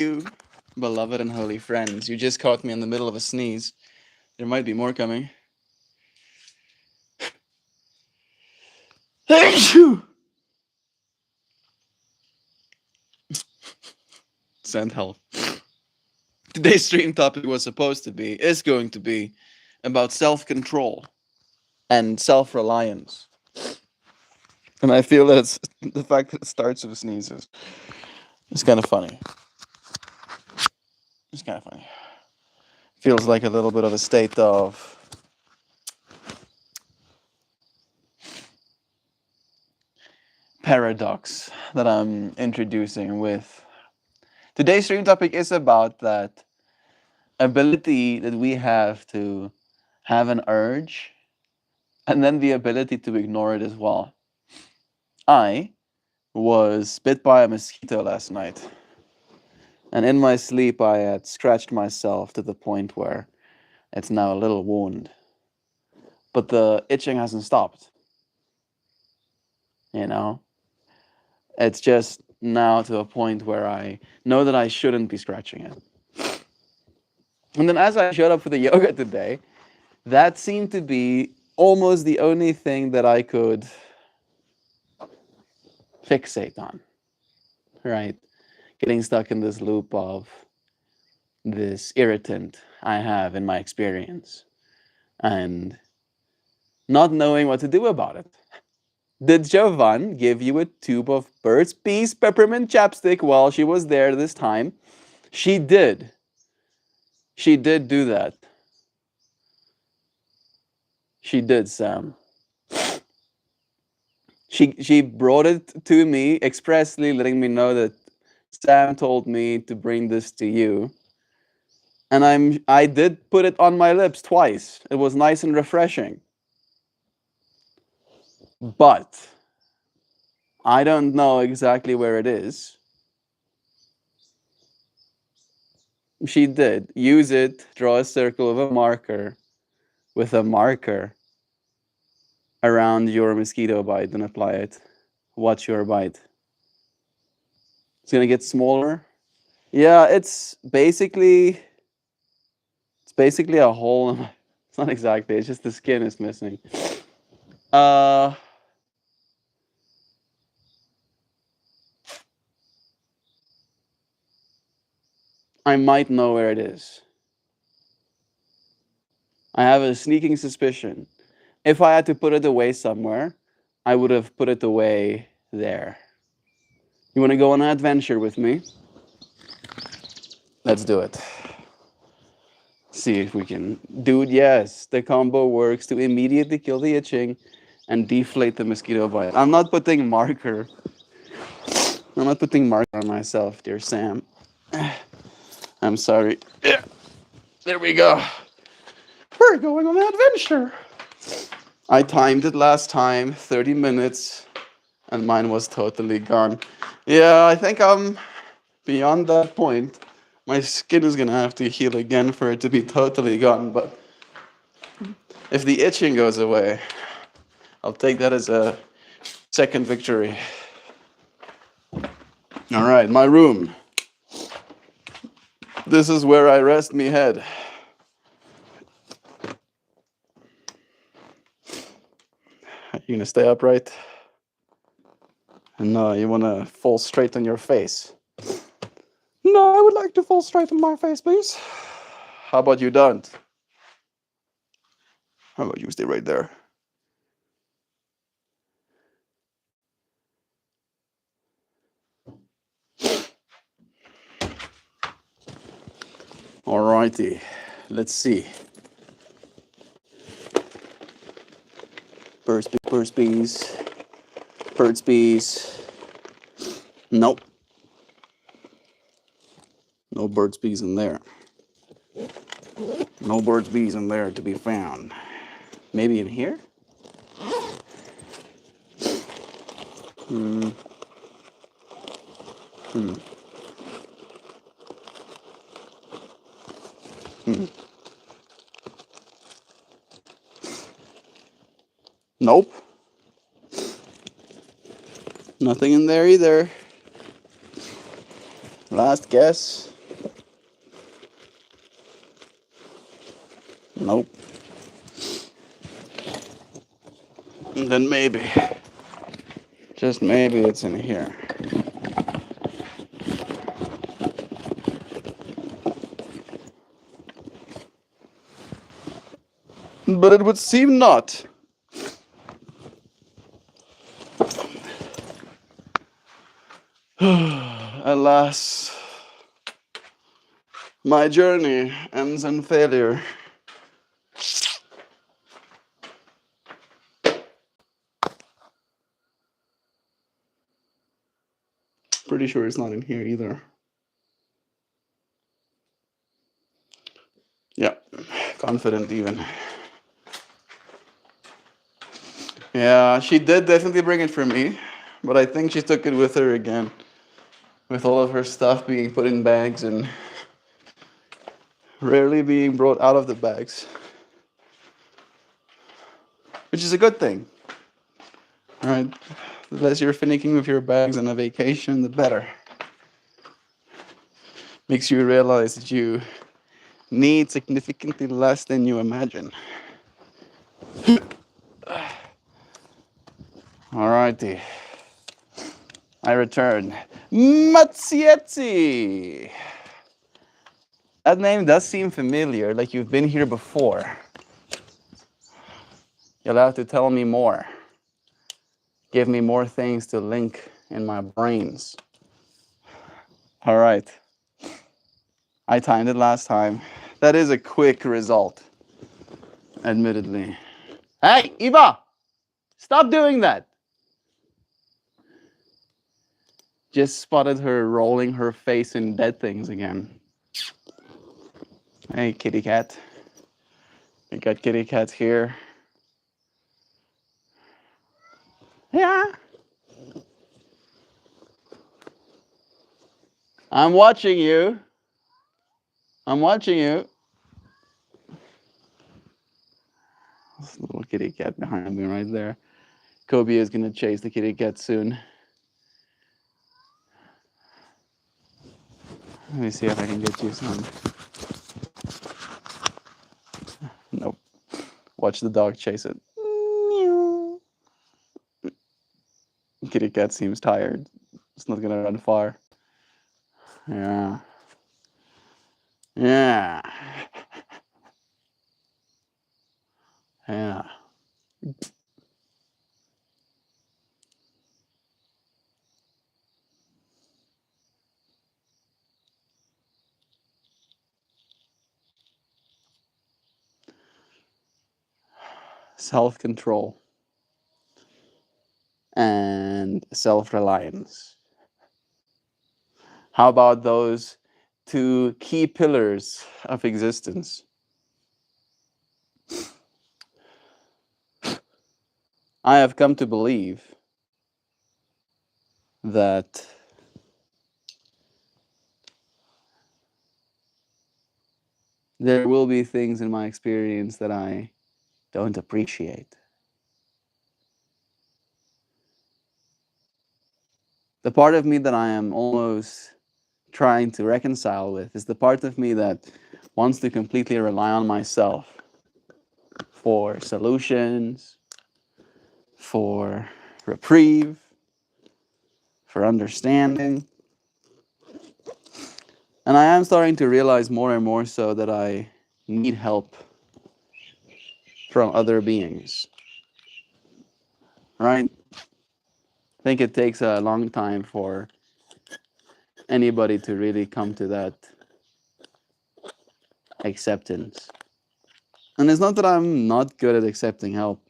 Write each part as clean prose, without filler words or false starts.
You, beloved and holy friends, you just caught me in the middle of a sneeze. There might be more coming. Send help. Today's stream topic was supposed to be, is going to be, about self-control and self-reliance. And I feel that it's the fact that it starts with sneezes. It's kind of funny. It's kind of funny. Feels like a little bit of a state of paradox that I'm introducing with. Today's stream topic is about that ability that we have to have an urge and then the ability to ignore it as well. I was bit by a mosquito last night, and in my sleep I had scratched myself to the point where it's now a little wound. But the itching hasn't stopped. You know? It's just now to a point where I know that I shouldn't be scratching it. And then as I showed up for the yoga today, that seemed to be almost the only thing that I could fixate on, right? Getting stuck in this loop of this irritant I have in my experience and not knowing what to do about it. Did Jovan give you a tube of Burt's Bees peppermint chapstick while she was there this time? She did. She did do that. She did, Sam. She brought it to me expressly, letting me know that Sam told me to bring this to you. And I did put it on my lips twice. It was nice and refreshing. But I don't know exactly where it is. She did. Use it, draw a circle of a marker with a marker around your mosquito bite and apply it. Watch your bite. It's gonna get smaller. Yeah, it's basically a hole. It's not exactly. It's just the skin is missing. I might know where it is. I have a sneaking suspicion. If I had to put it away somewhere, I would have put it away there. You want to go on an adventure with me? Let's do it. See if we can. Dude, yes, the combo works to immediately kill the itching and deflate the mosquito bite. I'm not putting marker on myself, dear Sam. I'm sorry. There we go. We're going on an adventure. I timed it last time, 30 minutes, and mine was totally gone. Yeah, I think I'm beyond that point. My skin is gonna have to heal again for it to be totally gone, but if the itching goes away, I'll take that as a second victory. All right, my room. This is where I rest me head. You gonna stay upright? No, you wanna fall straight on your face. No, I would like to fall straight on my face, please. How about you don't? How about you stay right there? Alrighty, let's see. Birds, bees. Birds, bees. Nope. No birds, bees in there. No birds, bees in there to be found. Maybe in here? Hmm. Hmm. Hmm. Nope. Nothing in there either. Last guess. Nope. And then maybe, just maybe it's in here. But it would seem not. Alas, my journey ends in failure. Pretty sure it's not in here either. Yeah, confident even. Yeah, she did definitely bring it for me, but I think she took it with her again, with all of her stuff being put in bags and rarely being brought out of the bags, which is a good thing, right? The less you're finicking with your bags on a vacation, the better. Makes you realize that you need significantly less than you imagine. Alrighty. I return. Matsietsi! That name does seem familiar, like you've been here before. You'll have to tell me more. Give me more things to link in my brains. All right. I timed it last time. That is a quick result, admittedly. Hey, Eva! Stop doing that! Just spotted her rolling her face in dead things again. Hey, kitty cat. We got kitty cats here. Yeah. I'm watching you. I'm watching you. This little kitty cat behind me right there. Kobe is going to chase the kitty cat soon. Let me see if I can get you some. Nope. Watch the dog chase it. Kitty cat seems tired. It's not going to run far. Yeah. Yeah. Yeah. Self-control and self-reliance. How about those two key pillars of existence? I have come to believe that there will be things in my experience that I don't appreciate. The part of me that I am almost trying to reconcile with is the part of me that wants to completely rely on myself for solutions, for reprieve, for understanding. And I am starting to realize more and more so that I need help from other beings. Right? I think it takes a long time for anybody to really come to that acceptance. And it's not that I'm not good at accepting help.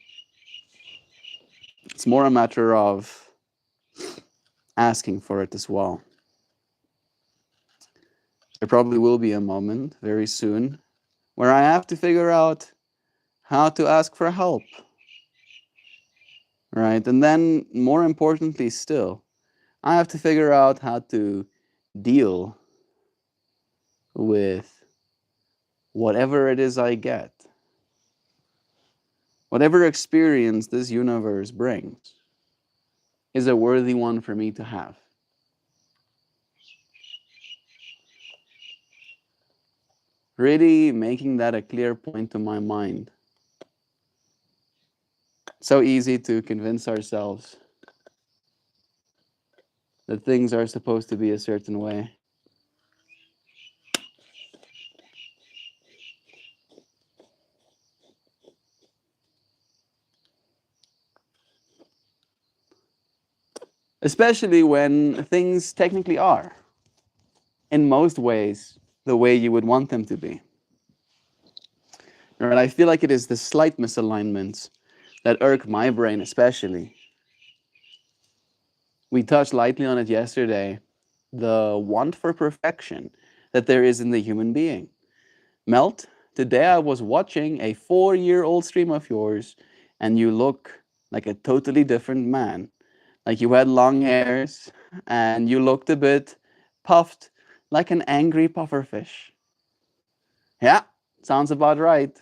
It's more a matter of asking for it as well. There probably will be a moment very soon where I have to figure out how to ask for help. Right? And then, more importantly still, I have to figure out how to deal with whatever it is I get. Whatever experience this universe brings is a worthy one for me to have. really making that a clear point to my mind. So easy to convince ourselves that things are supposed to be a certain way. Especially when things technically are, in most ways, the way you would want them to be. Right? I feel like it is the slight misalignments that irk my brain especially. We touched lightly on it yesterday, the want for perfection that there is in the human being. Melt, today I was watching a 4-year-old stream of yours, and you look like a totally different man. Like you had long hairs, and you looked a bit puffed, like an angry pufferfish. Yeah, sounds about right.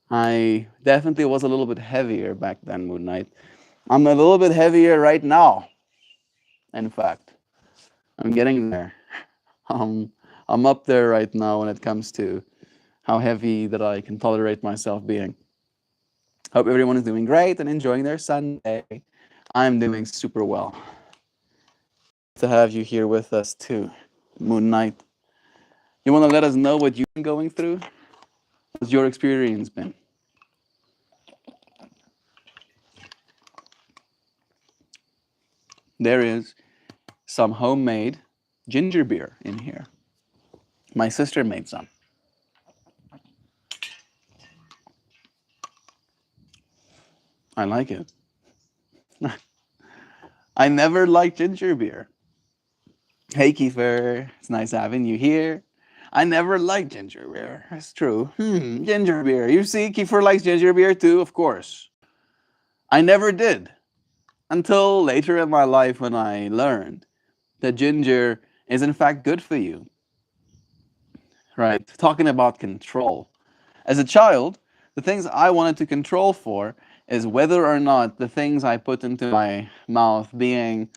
I definitely was a little bit heavier back then, Moon Knight. I'm a little bit heavier right now, in fact. I'm getting there. Um, I'm up there right now when it comes to how heavy that I can tolerate myself being. Hope everyone is doing great and enjoying their Sunday. I'm doing super well. To have you here with us too, Moon Knight. You want to let us know what you've been going through? What's your experience been? There is some homemade ginger beer in here. My sister made some. I like it. I never liked ginger beer. Hey, Kiefer, it's nice having you here. I never liked ginger beer. That's true. Ginger beer. You see, Kiefer likes ginger beer too, of course. I never did until later in my life when I learned that ginger is in fact good for you. Right? Talking about control. As a child, the things I wanted to control for is whether or not the things I put into my mouth being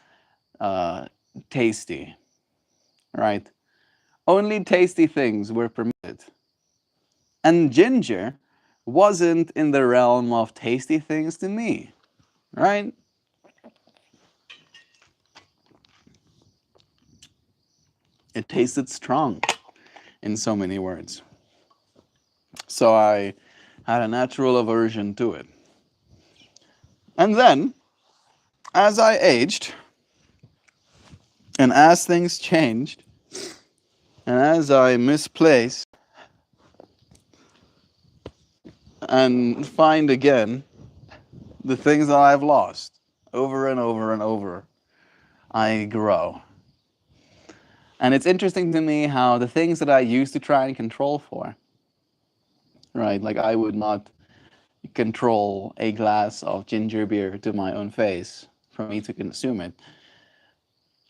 tasty. Right? Only tasty things were permitted. And ginger wasn't in the realm of tasty things to me, right? It tasted strong in so many words. So I had a natural aversion to it. And then, as I aged, and as things changed, and as I misplaced and find again the things that I've lost over and over and over, I grow. And it's interesting to me how the things that I used to try and control for, right? Like I would not control a glass of ginger beer to my own face for me to consume it.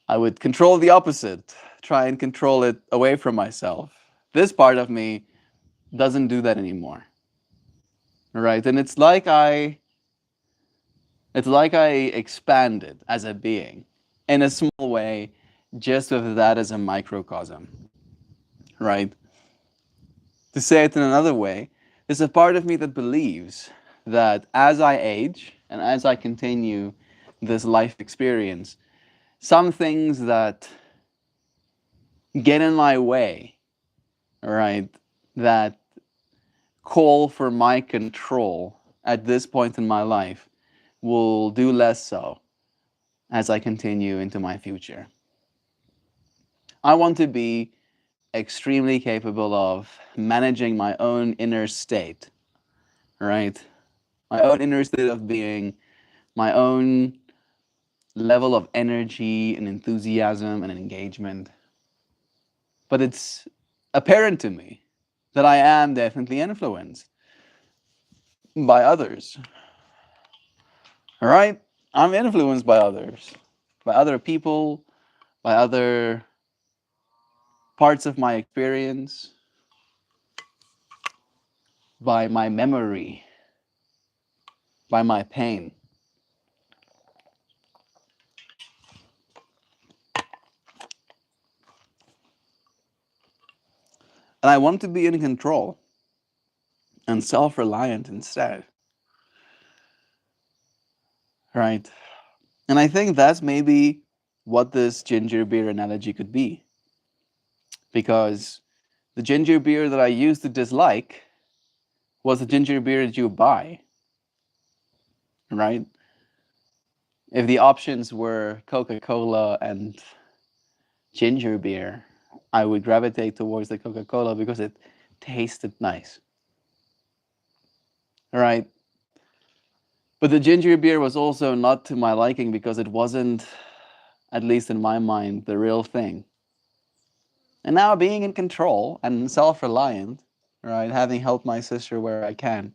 I would control the opposite, try and control it away from myself. This part of me doesn't do that anymore. Right? And it's like I expanded as a being in a small way, just with that as a microcosm. Right? To say it in another way, there's a part of me that believes that as I age and as I continue this life experience, some things that get in my way, right, that call for my control at this point in my life will do less so as I continue into my future. I want to be extremely capable of managing my own inner state, right? My own inner state of being, my own level of energy and enthusiasm and engagement. But it's apparent to me that I am definitely influenced by others. All right? I'm influenced by others, by other people, by other parts of my experience, by my memory, by my pain. And I want to be in control and self-reliant instead. Right? And I think that's maybe what this ginger beer analogy could be. Because the ginger beer that I used to dislike was the ginger beer that you buy, right? If the options were Coca-Cola and ginger beer, I would gravitate towards the Coca-Cola because it tasted nice, right? But the ginger beer was also not to my liking because it wasn't, at least in my mind, the real thing. And now being in control and self-reliant, right, having helped my sister where I can,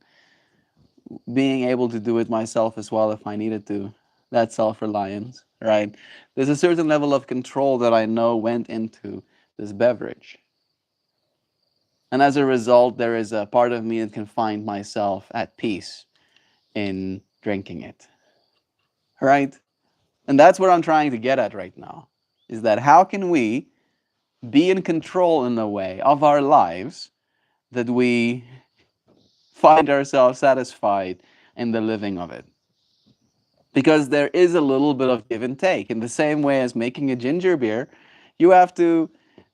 being able to do it myself as well if I needed to, that's self-reliance, right? There's a certain level of control that I know went into this beverage. And as a result, there is a part of me that can find myself at peace in drinking it, right? And that's what I'm trying to get at right now, is that how can we be in control in a way of our lives that we find ourselves satisfied in the living of it? Because there is a little bit of give and take. In the same way as making a ginger beer, you have to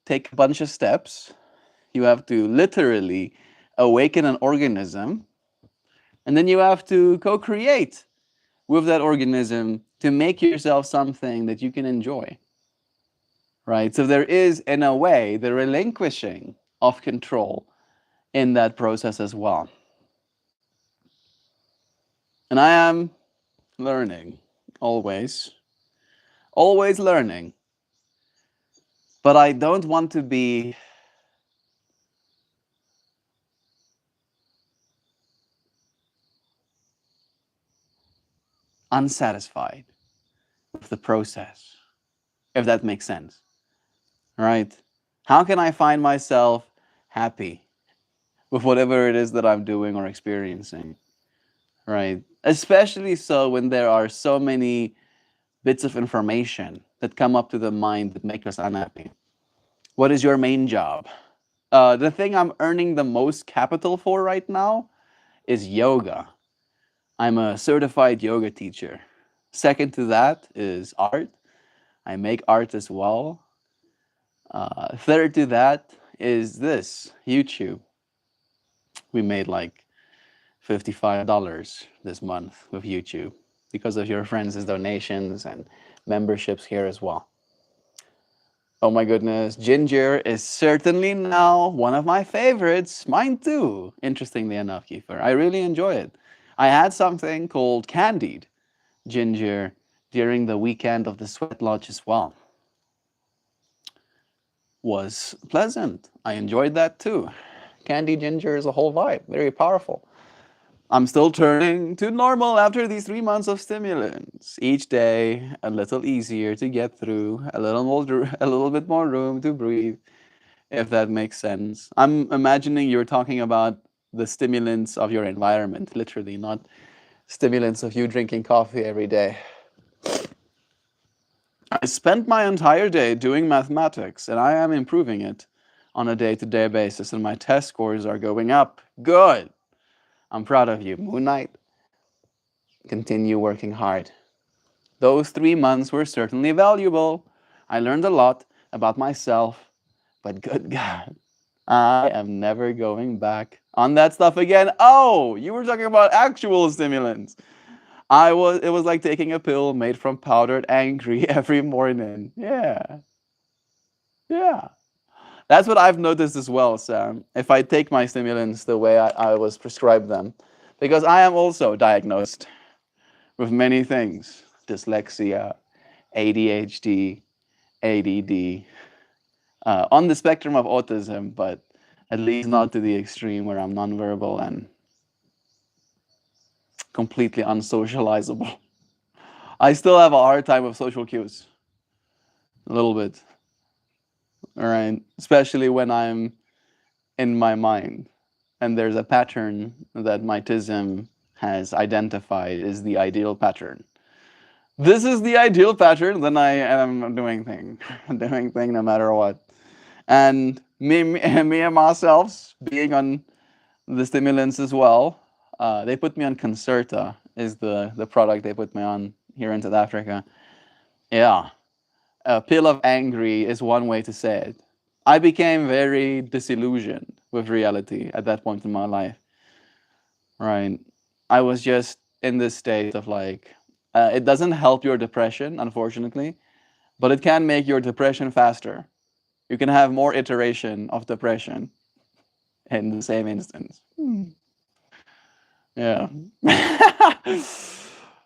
take a bunch of steps. You have to literally awaken an organism, and then you have to co-create with that organism to make yourself something that you can enjoy. Right? So there is, in a way, the relinquishing of control in that process as well. And I am learning, always learning. But I don't want to be unsatisfied with the process, if that makes sense, right? How can I find myself happy with whatever it is that I'm doing or experiencing, right? Especially so when there are so many bits of information that come up to the mind that make us unhappy. What is your main job? The thing I'm earning the most capital for right now is yoga. I'm a certified yoga teacher. Second to that is art. I make art as well. Third to that is this, YouTube. We made like $55 this month with YouTube because of your friends' donations and memberships here as well. Oh my goodness, ginger is certainly now one of my favorites. Mine too, interestingly enough, Kiefer. I really enjoy it. I had something called candied ginger during the weekend of the Sweat Lodge as well. Was pleasant. I enjoyed that too. Candied ginger is a whole vibe, very powerful. I'm still turning to normal after these 3 months of stimulants. Each day, a little easier to get through, a little bit more room to breathe, if that makes sense. I'm imagining you're talking about the stimulants of your environment, literally, not stimulants of you drinking coffee every day. I spent my entire day doing mathematics, and I am improving it on a day-to-day basis, and my test scores are going up. Good. I'm proud of you. Moon Knight, continue working hard. Those 3 months were certainly valuable. I learned a lot about myself, but good God, I am never going back on that stuff again. Oh, you were talking about actual stimulants. It was like taking a pill made from powdered angry every morning. Yeah. Yeah. That's what I've noticed as well, Sam. If I take my stimulants the way I was prescribed them, because I am also diagnosed with many things: dyslexia, ADHD, ADD, on the spectrum of autism, but at least not to the extreme where I'm nonverbal and completely unsocializable. I still have a hard time with social cues, a little bit, all right? Especially when I'm in my mind and there's a pattern that my TISM has identified is the ideal pattern. This is the ideal pattern, then I am doing thing no matter what. And me and myself being on the stimulants as well. They put me on Concerta, is the product they put me on here in South Africa. Yeah, a pill of angry is one way to say it. I became very disillusioned with reality at that point in my life. Right, I was just in this state of like, it doesn't help your depression, unfortunately, but it can make your depression faster. You can have more iteration of depression in the same instance. Yeah.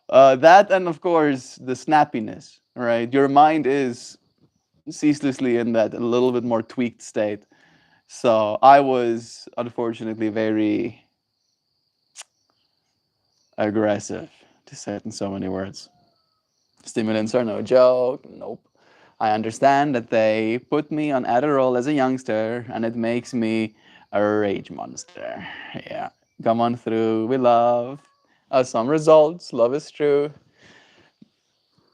That, and of course the snappiness, right? Your mind is ceaselessly in that a little bit more tweaked state. So I was unfortunately very aggressive, to say it in so many words. Stimulants are no joke. Nope. I understand that they put me on Adderall as a youngster and it makes me a rage monster. Yeah. Come on through. We love some results. Love is true.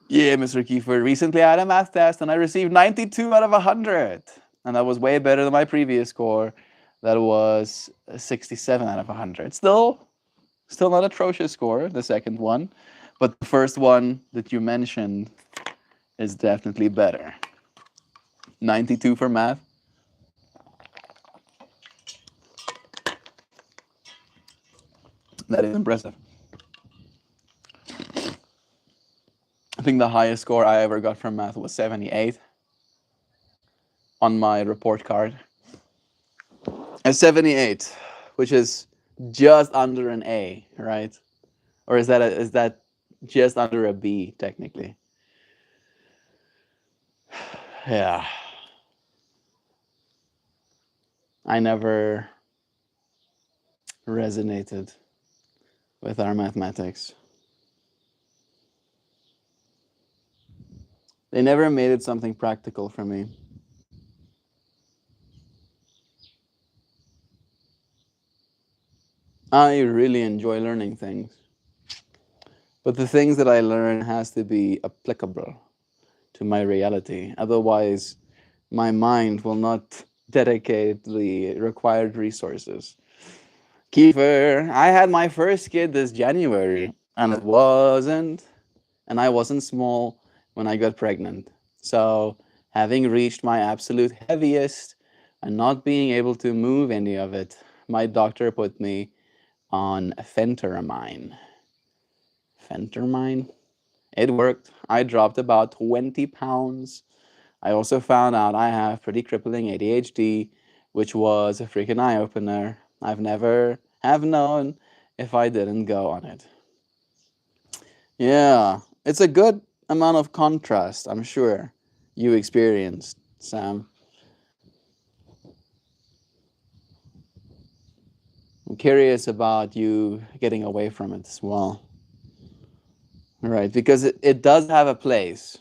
Yeah, Mr. Kiefer. Recently I had a math test and I received 92 out of 100. And that was way better than my previous score. That was 67 out of 100. Still not atrocious score, the second one. But the first one that you mentioned is definitely better. 92 for math. That is impressive. I think the highest score I ever got from math was 78 on my report card. A 78, which is just under an A, right? Or is that just under a B technically? Yeah. I never resonated with our mathematics. They never made it something practical for me. I really enjoy learning things. But the things that I learn has to be applicable to my reality. Otherwise, my mind will not dedicate the required resources. Kiefer, I had my first kid this January, and I wasn't small when I got pregnant. So, having reached my absolute heaviest and not being able to move any of it, my doctor put me on phentermine. Phentermine? It worked. I dropped about 20 pounds. I also found out I have pretty crippling ADHD, which was a freaking eye-opener. I've never have known if I didn't go on it. Yeah, it's a good amount of contrast, I'm sure you experienced, Sam. I'm curious about you getting away from it as well. Right, because it does have a place.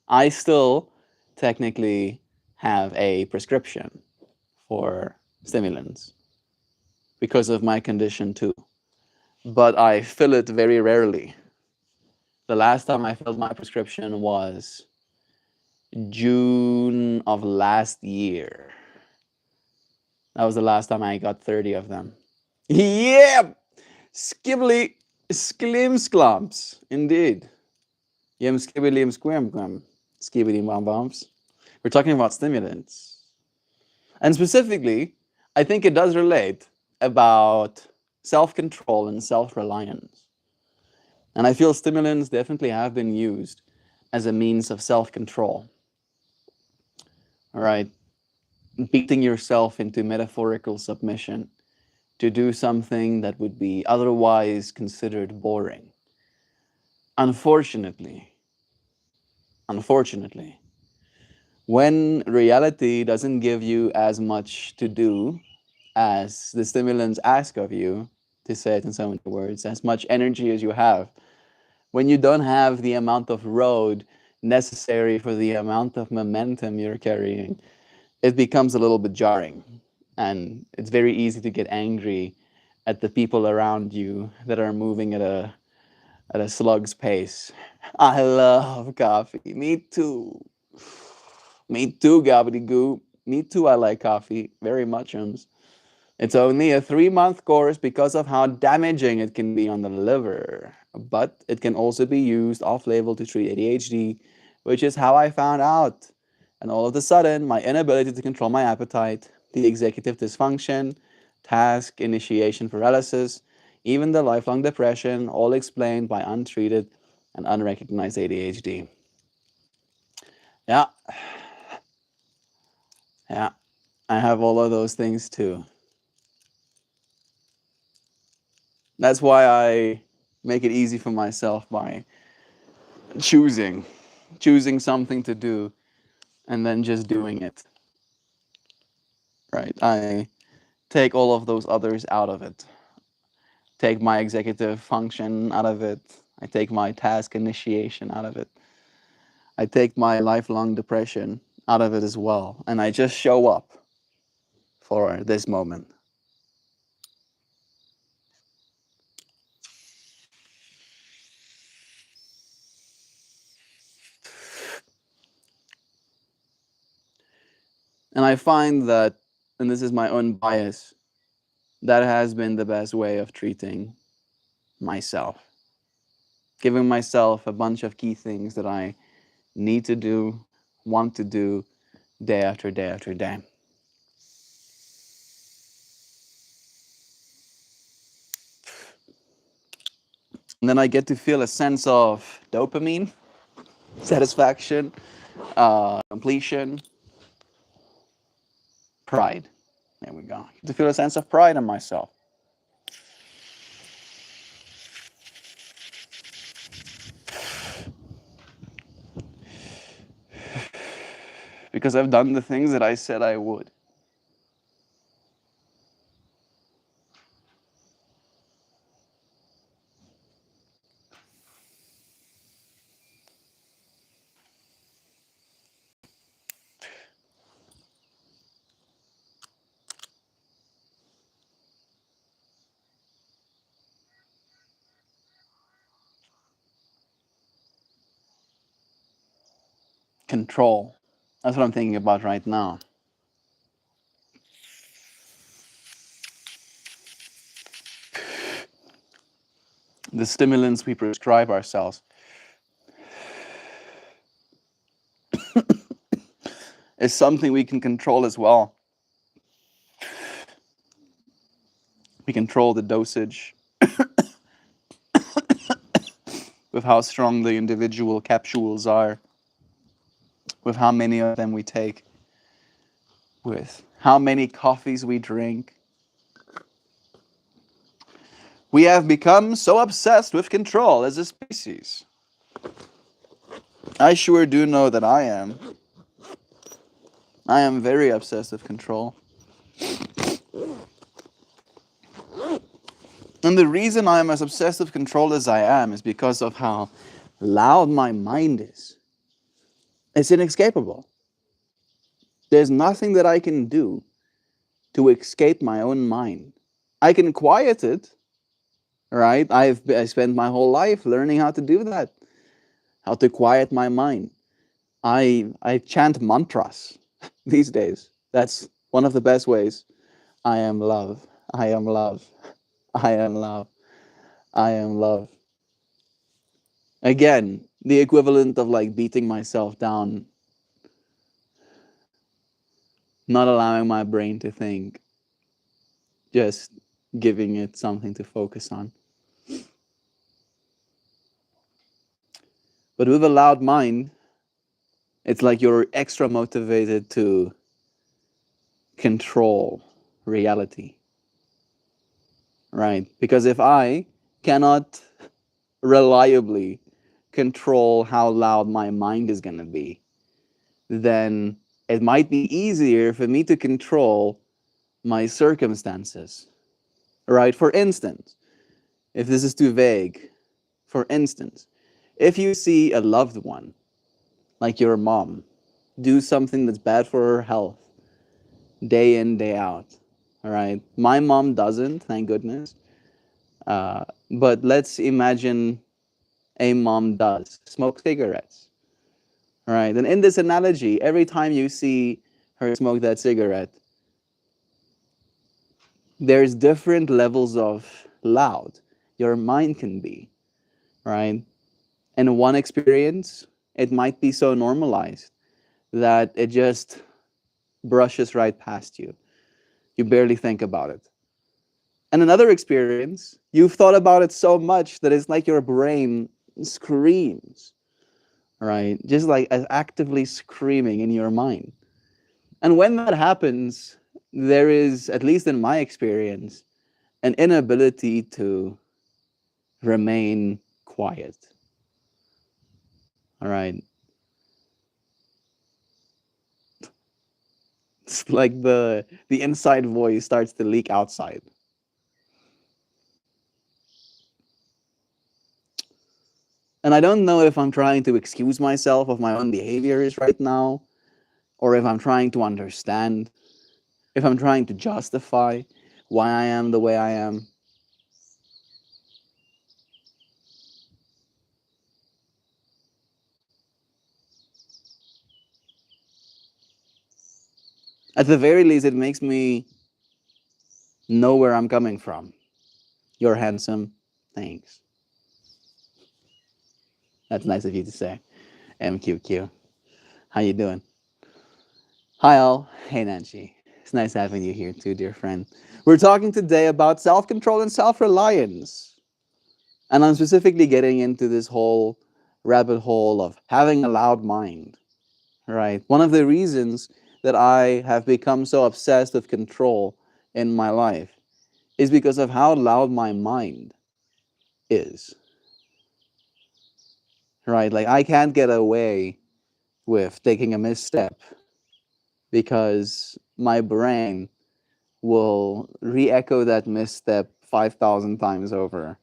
I still technically have a prescription for stimulants because of my condition too. But I fill it very rarely. The last time I filled my prescription was June of last year. That was the last time I got 30 of them. Yeah! Skibbly sklimsklumps. Indeed. Yem skibbilim squim skibbity bum bumps. We're talking about stimulants. And specifically, I think it does relate about self-control and self-reliance. And I feel stimulants definitely have been used as a means of self-control. All right, beating yourself into metaphorical submission to do something that would be otherwise considered boring. Unfortunately, when reality doesn't give you as much to do as the stimulants ask of you, to say it in so many words, as much energy as you have, when you don't have the amount of road necessary for the amount of momentum you're carrying, it becomes a little bit jarring. And it's very easy to get angry at the people around you that are moving at a slug's pace. I love coffee. Me too. Me too, gobbledygoo. Me too, I like coffee very much. It's only a 3-month course because of how damaging it can be on the liver. But it can also be used off label to treat ADHD, which is how I found out. And all of a sudden, my inability to control my appetite, the executive dysfunction, task initiation paralysis, even the lifelong depression, all explained by untreated and unrecognized ADHD. Yeah, yeah, I have all of those things too. That's why I make it easy for myself by choosing something to do and then just doing it. Right? I take all of those others out of it. Take my executive function out of it. I take my task initiation out of it. I take my lifelong depression out of it as well. And I just show up for this moment. And I find that, and this is my own bias, that has been the best way of treating myself. Giving myself a bunch of key things that I need to do, want to do, day after day after day. And then I get to feel a sense of dopamine, satisfaction, completion, pride. There we go. To feel a sense of pride in myself. Because I've done the things that I said I would. Control. That's what I'm thinking about right now. The stimulants we prescribe ourselves is something we can control as well. We control the dosage with how strong the individual capsules are, with how many of them we take, with how many coffees we drink. We have become so obsessed with control as a species. I sure do know that I am. I am very obsessed with control. And the reason I am as obsessed with control as I am is because of how loud my mind is. It's inescapable. There's nothing that I can do to escape my own mind. I can quiet it, right? I spent my whole life learning how to do that, how to quiet my mind. I chant mantras these days. That's one of the best ways. I am love. I am love. I am love. I am love. Again, the equivalent of like beating myself down, not allowing my brain to think, just giving it something to focus on. But with a loud mind, it's like you're extra motivated to control reality, right? Because if I cannot reliably control how loud my mind is going to be, then it might be easier for me to control my circumstances, right? For instance, if this is too vague, for instance, if you see a loved one, like your mom, do something that's bad for her health, day in, day out, all right? My mom doesn't, thank goodness. But let's imagine a mom does smoke cigarettes, all right? And in this analogy, every time you see her smoke that cigarette, there's different levels of loud your mind can be, right? In one experience, it might be so normalized that it just brushes right past you. You barely think about it. And another experience, you've thought about it so much that it's like your brain screams, right? Just like actively screaming in your mind. And when that happens, there is, at least in my experience, an inability to remain quiet. All right. It's like the inside voice starts to leak outside. And I don't know if I'm trying to excuse myself of my own behaviors right now, or if I'm trying to understand, if I'm trying to justify why I am the way I am. At the very least, it makes me know where I'm coming from. You're handsome. Thanks. That's nice of you to say. MQQ. How you doing? Hi all. Hey Nancy. It's nice having you here too, dear friend. We're talking today about self-control and self-reliance. And I'm specifically getting into this whole rabbit hole of having a loud mind, right? One of the reasons that I have become so obsessed with control in my life is because of how loud my mind is, right? Like I can't get away with taking a misstep because my brain will re-echo that misstep 5,000 times over.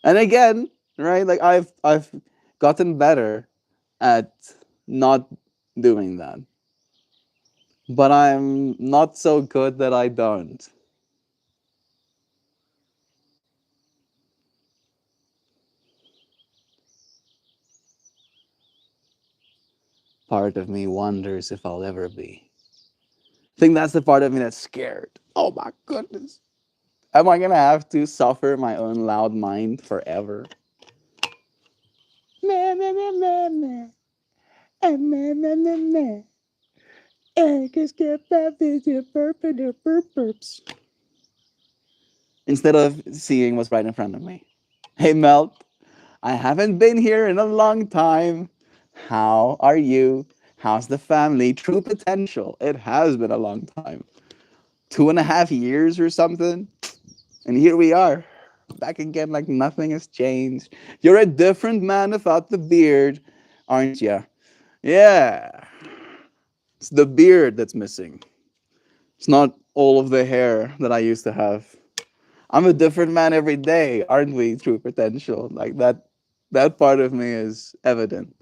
And again, right? Like I've gotten better at not doing that. But I'm not so good that I don't. Part of me wonders if I'll ever be. I think that's the part of me that's scared. Oh my goodness. Am I gonna have to suffer my own loud mind forever? Meh, meh, meh, meh, meh. Meh, meh, meh, meh. Just get that vision, burps. Instead of seeing what's right in front of me. Hey Melt, I haven't been here in a long time. How are you? How's the family? True potential. It has been a long time. 2.5 years or something. And here we are. Back again like nothing has changed. You're a different man without the beard, aren't you? Yeah. It's the beard that's missing. It's not all of the hair that I used to have. I'm a different man every day, aren't we? True potential. Like that part of me is evident.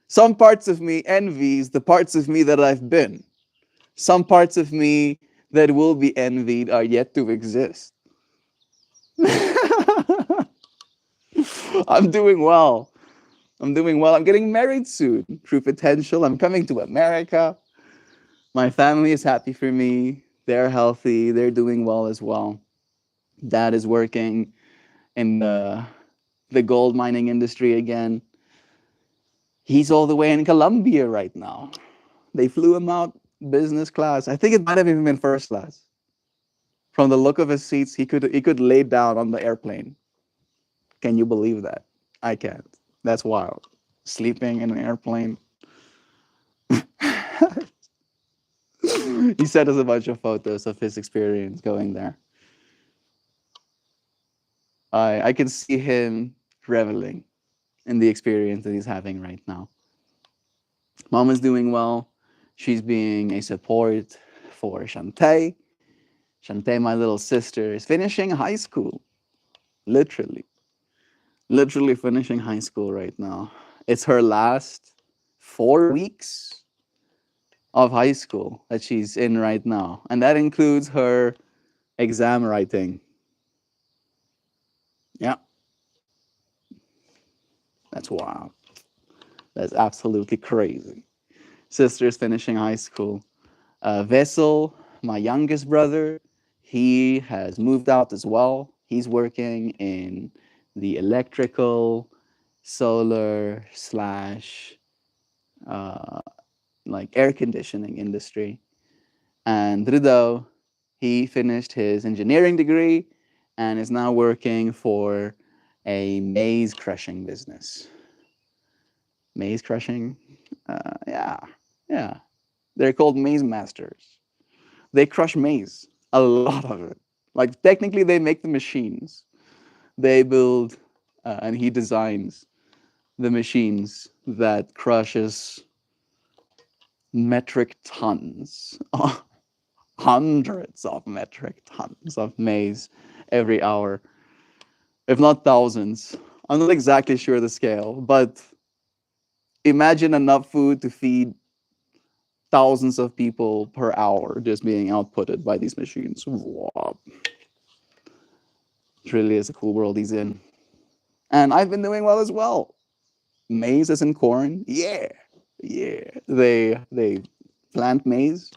Some parts of me envies the parts of me that I've been. Some parts of me that will be envied are yet to exist. I'm doing well. I'm doing well. I'm getting married soon. True potential. I'm coming to America. My family is happy for me. They're healthy. They're doing well as well. Dad is working in the gold mining industry again. He's all the way in Colombia right now. They flew him out business class. I think it might have even been first class. From the look of his seats, he could lay down on the airplane. Can you believe that? I can't. That's wild. Sleeping in an airplane. He sent us a bunch of photos of his experience going there. I can see him reveling in the experience that he's having right now. Mom is doing well. She's being a support for Shantae. Shantae, my little sister, is finishing high school. Literally. Literally finishing high school right now. It's her last 4 weeks of high school that she's in right now. And that includes her exam writing. Yeah, that's wild. That's absolutely crazy. Sister's finishing high school. Vessel, my youngest brother, he has moved out as well. He's working in the electrical, solar slash uh, like air conditioning industry. And Rido, he finished his engineering degree and is now working for a maize crushing business. Maize crushing? Yeah, yeah. They're called maize masters. They crush maize, a lot of it. Like technically, they make the machines. They build, and he designs the machines that crushes metric tons, hundreds of metric tons of maize every hour, if not thousands. I'm not exactly sure the scale, but imagine enough food to feed thousands of people per hour just being outputted by these machines. Wow. It really is a cool world he's in. And I've been doing well as well. Maize as in corn. Yeah. Yeah. They plant maize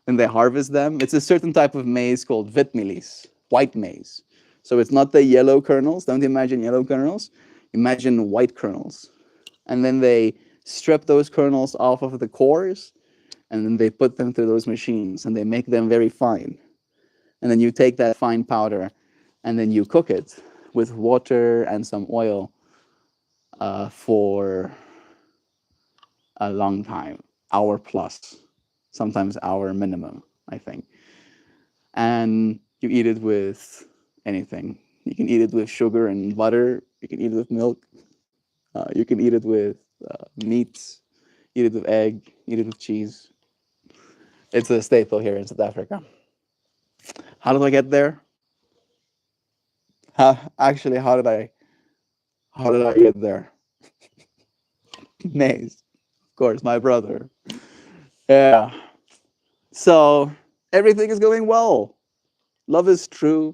and they harvest them. It's a certain type of maize called vitmilis, white maize. So it's not the yellow kernels. Don't imagine yellow kernels. Imagine white kernels. And then they strip those kernels off of the cores and then they put them through those machines and they make them very fine. And then you take that fine powder and then you cook it with water and some oil for a long time, hour plus, sometimes hour minimum, I think. And you eat it with anything. You can eat it with sugar and butter. You can eat it with milk. You can eat it with meats. Eat it with egg. Eat it with cheese. It's a staple here in South Africa. How did I get there? Actually, how did I get there? Maze, of course, my brother. Yeah. So everything is going well. Love is true.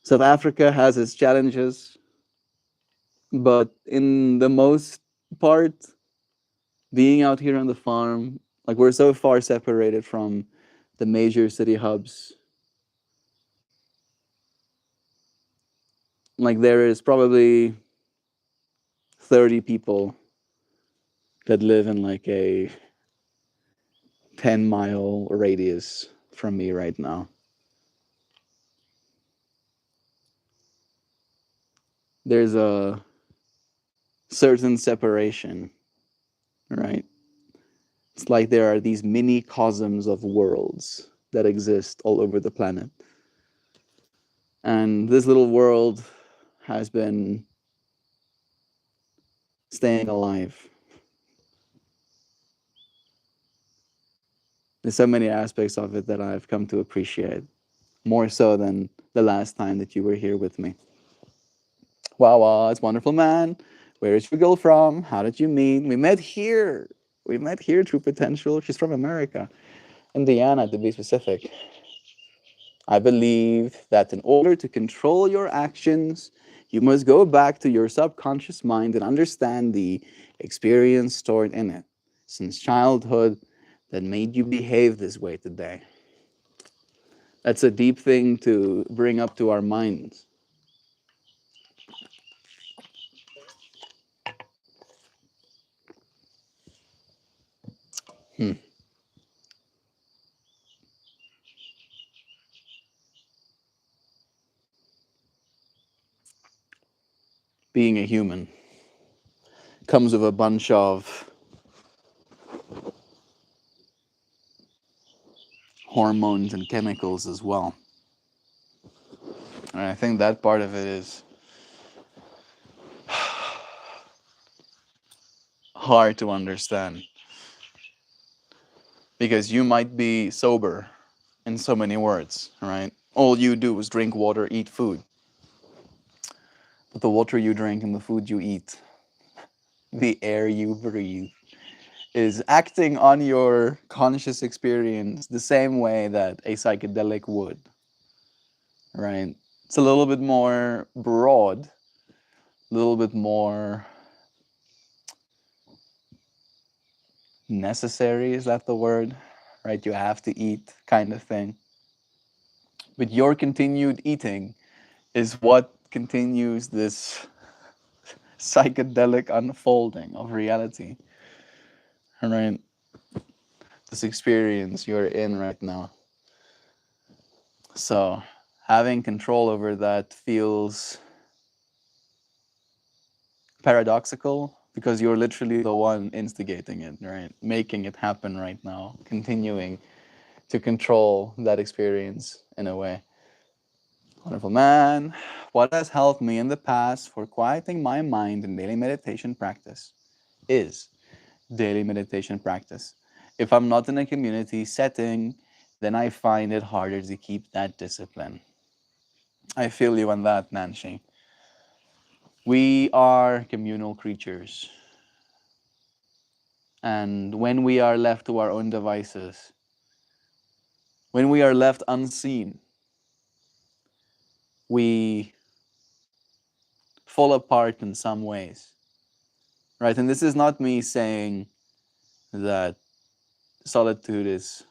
South Africa has its challenges, but in the most part, being out here on the farm, like we're so far separated from the major city hubs. Like there is probably 30 people that live in like a 10-mile radius from me right now. There's a certain separation, right? It's like there are these mini cosms of worlds that exist all over the planet. And this little world has been staying alive. There's so many aspects of it that I've come to appreciate, more so than the last time that you were here with me. Wow, it's wonderful, man. Where is your girl from? How did you meet? We met here. We met here through Potential. She's from America, Indiana to be specific. I believe that in order to control your actions, you must go back to your subconscious mind and understand the experience stored in it since childhood that made you behave this way today. That's a deep thing to bring up to our minds. Hmm. Being a human comes with a bunch of hormones and chemicals as well. And I think that part of it is hard to understand because you might be sober in so many words, right? All you do is drink water, eat food. But the water you drink and the food you eat, the air you breathe, is acting on your conscious experience the same way that a psychedelic would, right? It's a little bit more broad, a little bit more necessary, is that the word? Right? You have to eat kind of thing. But your continued eating is what continues this psychedelic unfolding of reality. Right? This experience you're in right now. So having control over that feels paradoxical because you're literally the one instigating it, right? Making it happen right now, continuing to control that experience in a way. Wonderful man. What has helped me in the past for quieting my mind in daily meditation practice is daily meditation practice. If I'm not in a community setting, then I find it harder to keep that discipline. I feel you on that, Nancy. We are communal creatures. And when we are left to our own devices, when we are left unseen, we fall apart in some ways, right? And this is not me saying that solitude is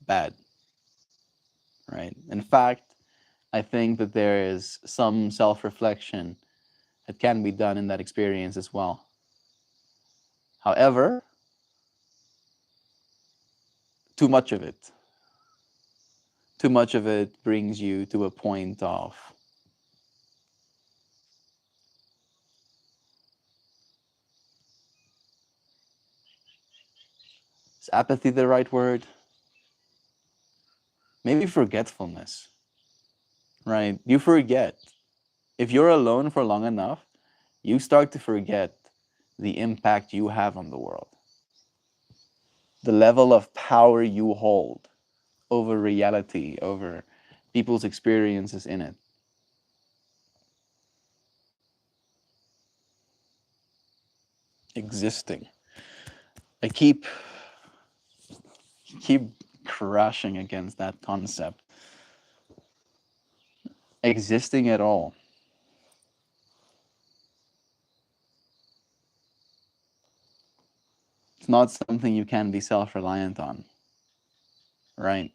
bad, right? In fact, I think that there is some self-reflection that can be done in that experience as well. However, too much of it, too much of it brings you to a point of is apathy the right word? Maybe forgetfulness, right? You forget. If you're alone for long enough, you start to forget the impact you have on the world, the level of power you hold over reality, over people's experiences in it. Existing. I keep crashing against that concept. Existing at all. It's not something you can be self-reliant on, right?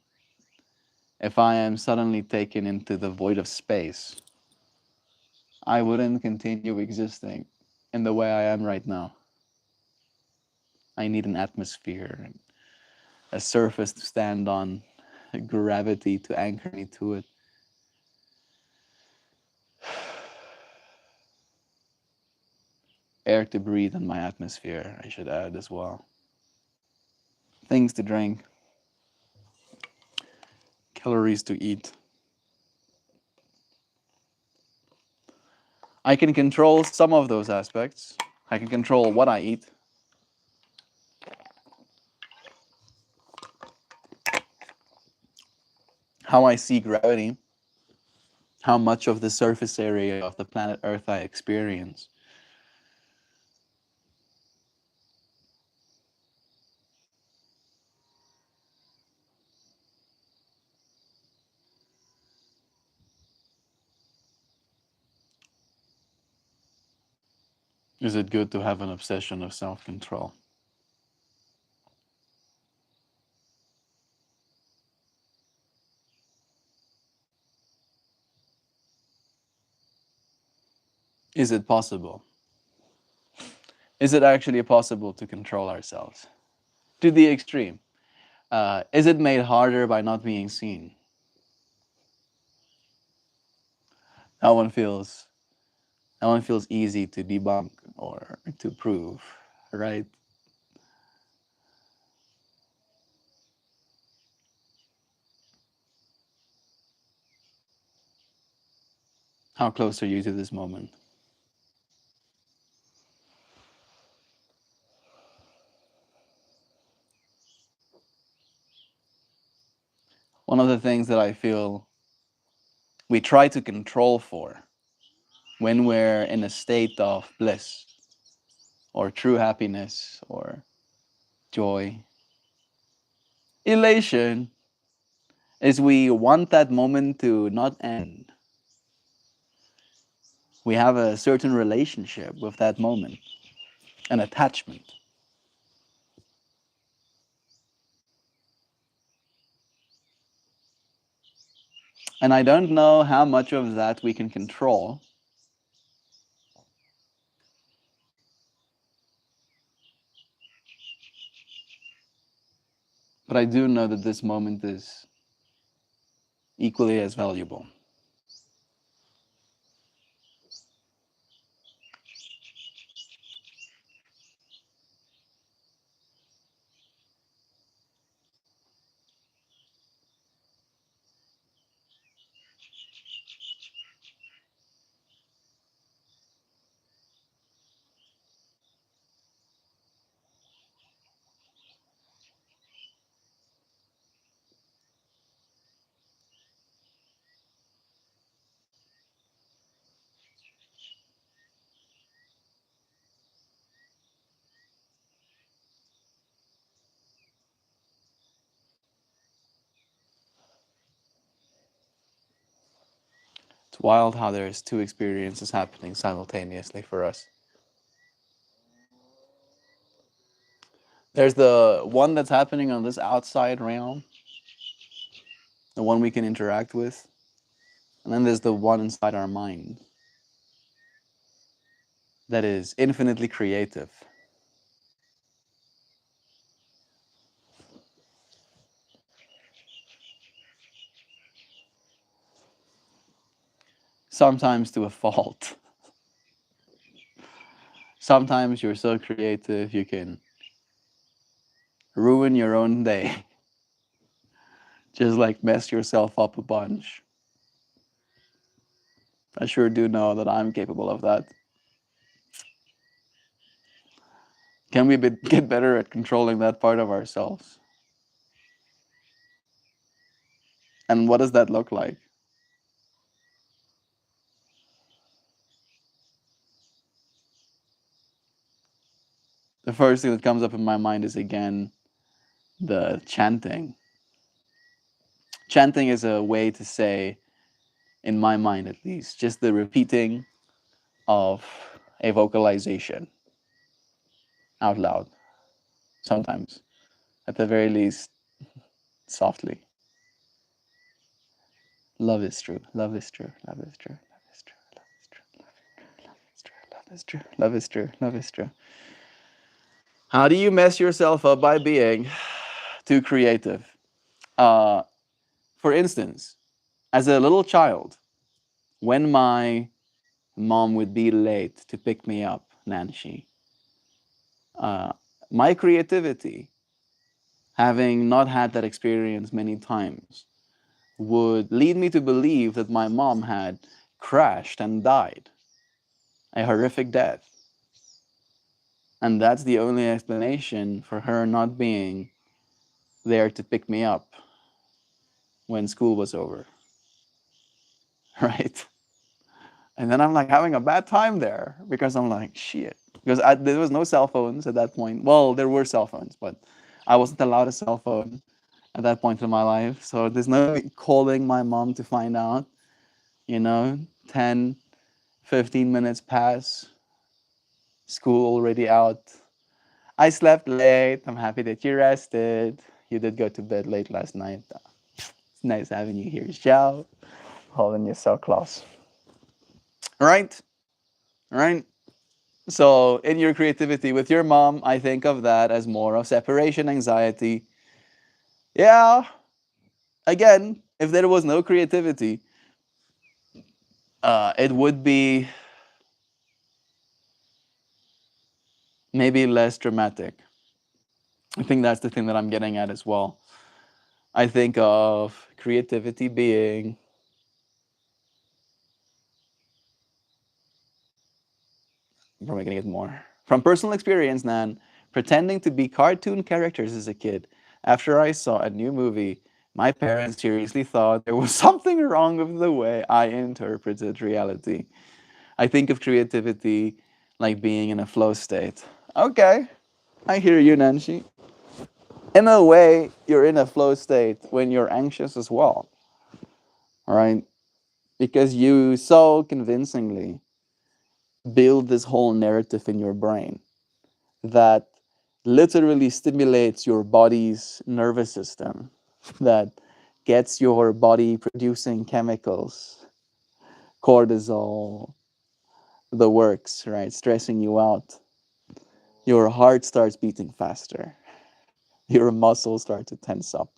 If I am suddenly taken into the void of space, I wouldn't continue existing in the way I am right now. I need an atmosphere, a surface to stand on, a gravity to anchor me to it. Air to breathe in my atmosphere, I should add as well. Things to drink, calories to eat. I can control some of those aspects. I can control what I eat. How I see gravity. How much of the surface area of the planet Earth I experience. Is it good to have an obsession of self-control? Is it possible? Is it actually possible to control ourselves? To the extreme. Is it made harder by not being seen? That one feels easy to debunk or to prove, right? How close are you to this moment? One of the things that I feel we try to control for when we're in a state of bliss or true happiness or joy, elation, is we want that moment to not end. We have a certain relationship with that moment, an attachment. And I don't know how much of that we can control, but I do know that this moment is equally as valuable. It's wild how there's two experiences happening simultaneously for us. There's the one that's happening on this outside realm, the one we can interact with, and then there's the one inside our mind that is infinitely creative. Sometimes to a fault. Sometimes you're so creative you can ruin your own day. Just like mess yourself up a bunch. I sure do know that I'm capable of that. Can we get better at controlling that part of ourselves? And what does that look like? The first thing that comes up in my mind is again the chanting. Chanting is a way to say, in my mind at least, just the repeating of a vocalization out loud, sometimes, at the very least, softly. Love is true, love is true, love is true, love is true, love is true, love is true, love is true, love is true. How do you mess yourself up by being too creative? Uh, for instance, as a little child, when my mom would be late to pick me up, Nancy, uh, my creativity, having not had that experience many times, would lead me to believe that my mom had crashed and died a horrific death. And that's the only explanation for her not being there to pick me up when school was over. Right? And then I'm like having a bad time there because I'm like, shit. Because there was no cell phones at that point. Well, there were cell phones, but I wasn't allowed a cell phone at that point in my life. So there's no calling my mom to find out, you know, 10, 15 minutes pass, school already out. I slept late. I'm happy that you rested. You did go to bed late last night. It's nice having you here, Xiao. Holding you so close. All right? All right? So, in your creativity with your mom, I think of that as more of separation anxiety. Yeah, again, if there was no creativity, it would be maybe less dramatic. I think that's the thing that I'm getting at as well. I think of creativity being probably gonna get more from personal experience, Nan. Pretending to be cartoon characters as a kid. After I saw a new movie, my parents seriously thought there was something wrong with the way I interpreted reality. I think of creativity like being in a flow state. Okay, I hear you, Nancy. In a way, you're in a flow state when you're anxious as well, all right? Because you so convincingly build this whole narrative in your brain that literally stimulates your body's nervous system, that gets your body producing chemicals, cortisol, the works, right? Stressing you out. Your heart starts beating faster. Your muscles start to tense up,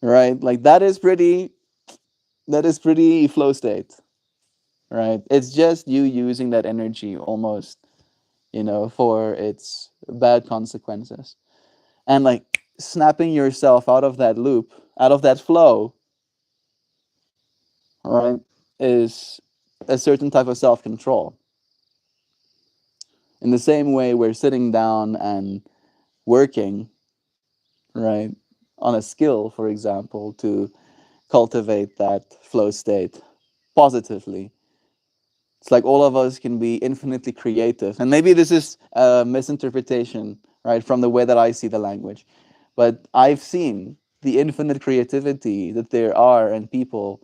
right? Like that is pretty flow state, right? It's just you using that energy almost, for its bad consequences. And like snapping yourself out of that loop, out of that flow, right, is a certain type of self control. In the same way, we're sitting down and working, right, on a skill, for example, to cultivate that flow state positively. It's like all of us can be infinitely creative. And maybe this is a misinterpretation, right, from the way that I see the language. But I've seen the infinite creativity that there are in people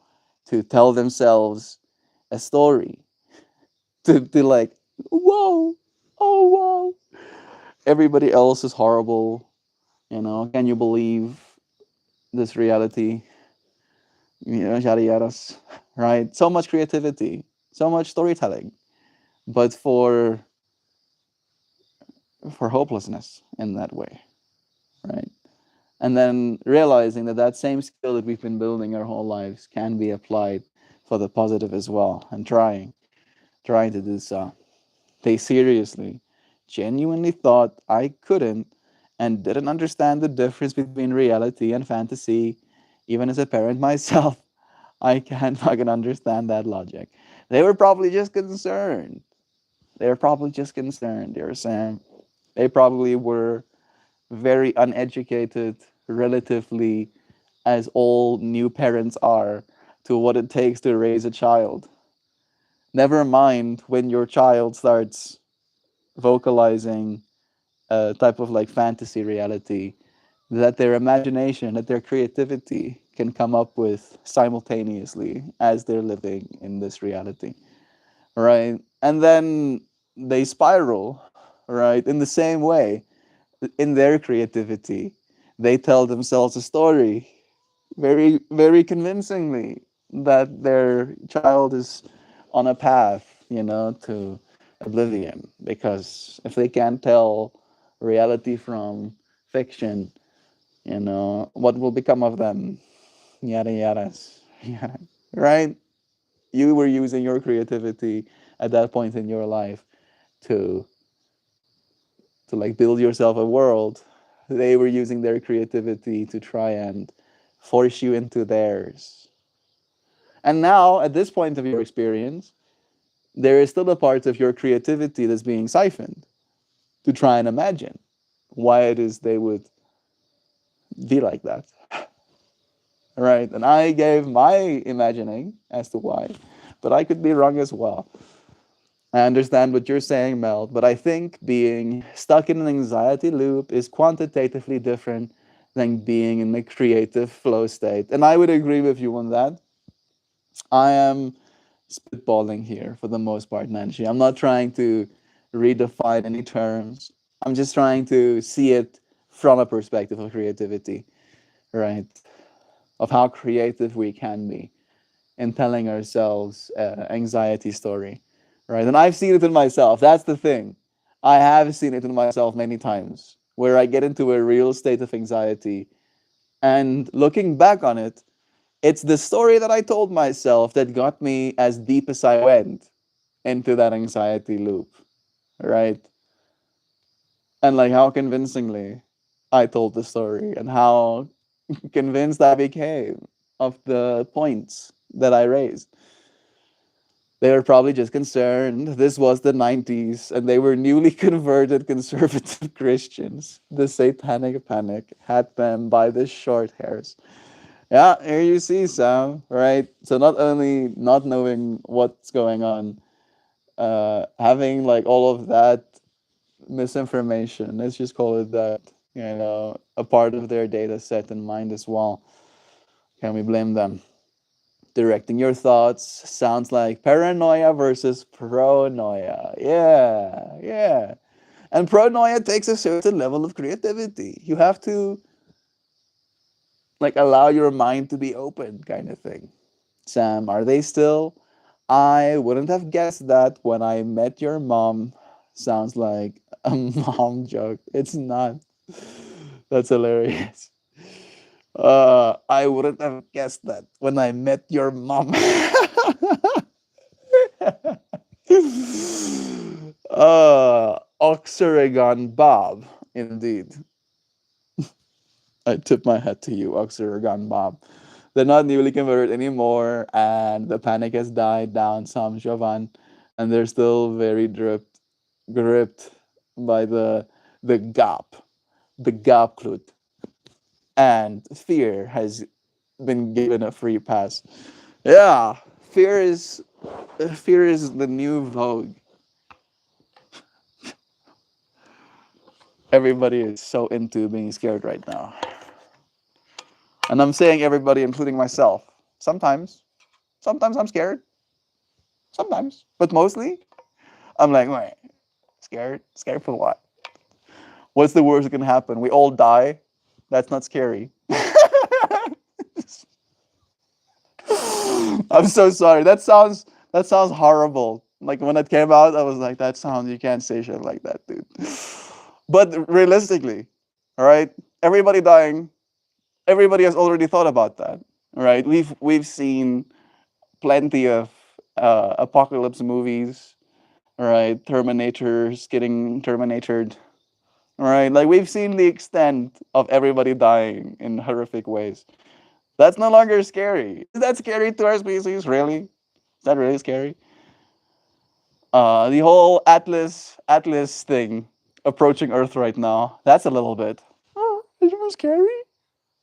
to tell themselves a story, to like, whoa, oh, wow. Everybody else is horrible. Can you believe this reality? Yada yadas, right? So much creativity, so much storytelling, but for hopelessness in that way, right? And then realizing that that same skill that we've been building our whole lives can be applied for the positive as well, and trying to do so. They seriously, genuinely thought I couldn't and didn't understand the difference between reality and fantasy. Even as a parent myself, I can't fucking understand that logic. They were probably just concerned. They were probably just concerned, dear Sam. They probably were very uneducated, relatively, as all new parents are, to what it takes to raise a child. Never mind when your child starts vocalizing a type of like fantasy reality that their imagination, that their creativity can come up with simultaneously as they're living in this reality, right? And then they spiral, right? In the same way, in their creativity, they tell themselves a story very, very convincingly that their child is on a path, to oblivion. Because if they can't tell reality from fiction, what will become of them? Yada yadas. Yada. Right? You were using your creativity at that point in your life to like build yourself a world. They were using their creativity to try and force you into theirs. And now, at this point of your experience, there is still a part of your creativity that's being siphoned to try and imagine why it is they would be like that. Right? And I gave my imagining as to why, but I could be wrong as well. I understand what you're saying, Mel, but I think being stuck in an anxiety loop is quantitatively different than being in a creative flow state. And I would agree with you on that. I am spitballing here for the most part, Nancy. I'm not trying to redefine any terms. I'm just trying to see it from a perspective of creativity, right? Of how creative we can be in telling ourselves anxiety story, right? And I've seen it in myself. That's the thing. I have seen it in myself many times where I get into a real state of anxiety, and looking back on it, it's the story that I told myself that got me as deep as I went into that anxiety loop, right? And like how convincingly I told the story and how convinced I became of the points that I raised. They were probably just concerned. This was the 90s, and they were newly converted conservative Christians. The satanic panic had them by the short hairs. Yeah, here you see, Sam, right? So not only not knowing what's going on, having like all of that misinformation, let's just call it that, a part of their data set in mind as well. Can we blame them? Directing your thoughts sounds like paranoia versus pronoia. Yeah, yeah. And pronoia takes a certain level of creativity. You have to Like allow your mind to be open, kind of thing. Sam, are they still? I wouldn't have guessed that when I met your mom. Sounds like a mom joke. It's not. That's hilarious. I wouldn't have guessed that when I met your mom. Oxyregon Bob, indeed. I tip my hat to you, Oxyregon Bob. They're not newly converted anymore, and the panic has died down some, Jovan, and they're still very gripped by the gap, the gap clut, and fear has been given a free pass. Yeah, fear is fear is the new vogue. Everybody is so into being scared right now, and I'm saying everybody, including myself. Sometimes I'm scared. Sometimes, but mostly I'm like, wait, scared? Scared for what? What's the worst that can happen? We all die. That's not scary. I'm so sorry. That sounds horrible. Like when it came out, I was like, that sounds you can't say shit like that, dude. But realistically, all right, everybody dying. Everybody has already thought about that. All right, we've seen plenty of apocalypse movies. All right, Terminators getting terminated. All right, like we've seen the extent of everybody dying in horrific ways. That's no longer scary. Is that scary to our species? Really? Is that really scary? The whole Atlas thing approaching Earth right now. That's a little bit. Oh, is it scary?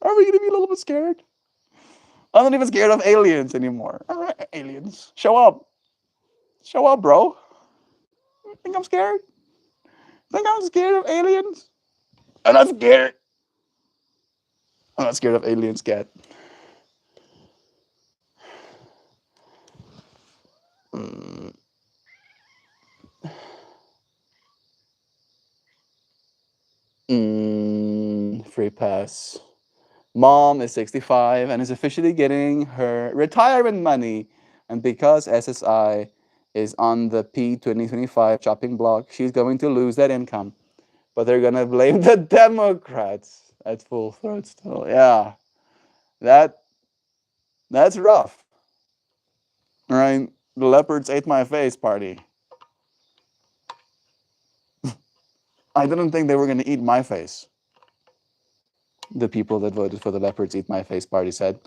Are we gonna be a little bit scared? I'm not even scared of aliens anymore. All right, aliens, show up, bro. You think I'm scared? Think I'm scared of aliens? I'm not scared. I'm not scared of aliens, cat. Mm, free pass. Mom is 65 and is officially getting her retirement money. And because SSI is on the P2025 chopping block, she's going to lose that income. But they're going to blame the Democrats at full throat still. Yeah, that that's rough. Right? The leopards ate my face party. I didn't think they were going to eat my face. The people that voted for the leopards eat my face party said.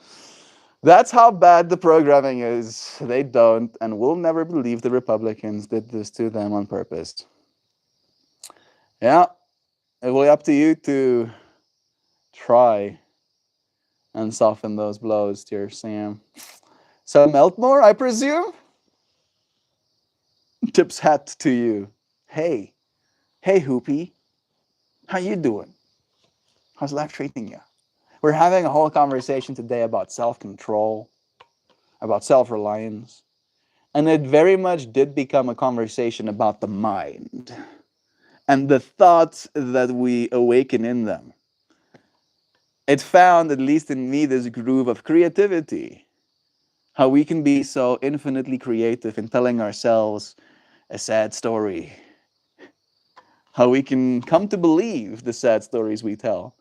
That's how bad the programming is. They don't and will never believe the Republicans did this to them on purpose. Yeah, it will be up to you to try and soften those blows, dear Sam. So MeltMore, I presume? Tips hat to you. Hey, hey Hoopy, how you doing? How's life treating you? We're having a whole conversation today about self-control, about self-reliance, and it very much did become a conversation about the mind and the thoughts that we awaken in them. It found, at least in me, this groove of creativity. How we can be so infinitely creative in telling ourselves a sad story. How we can come to believe the sad stories we tell.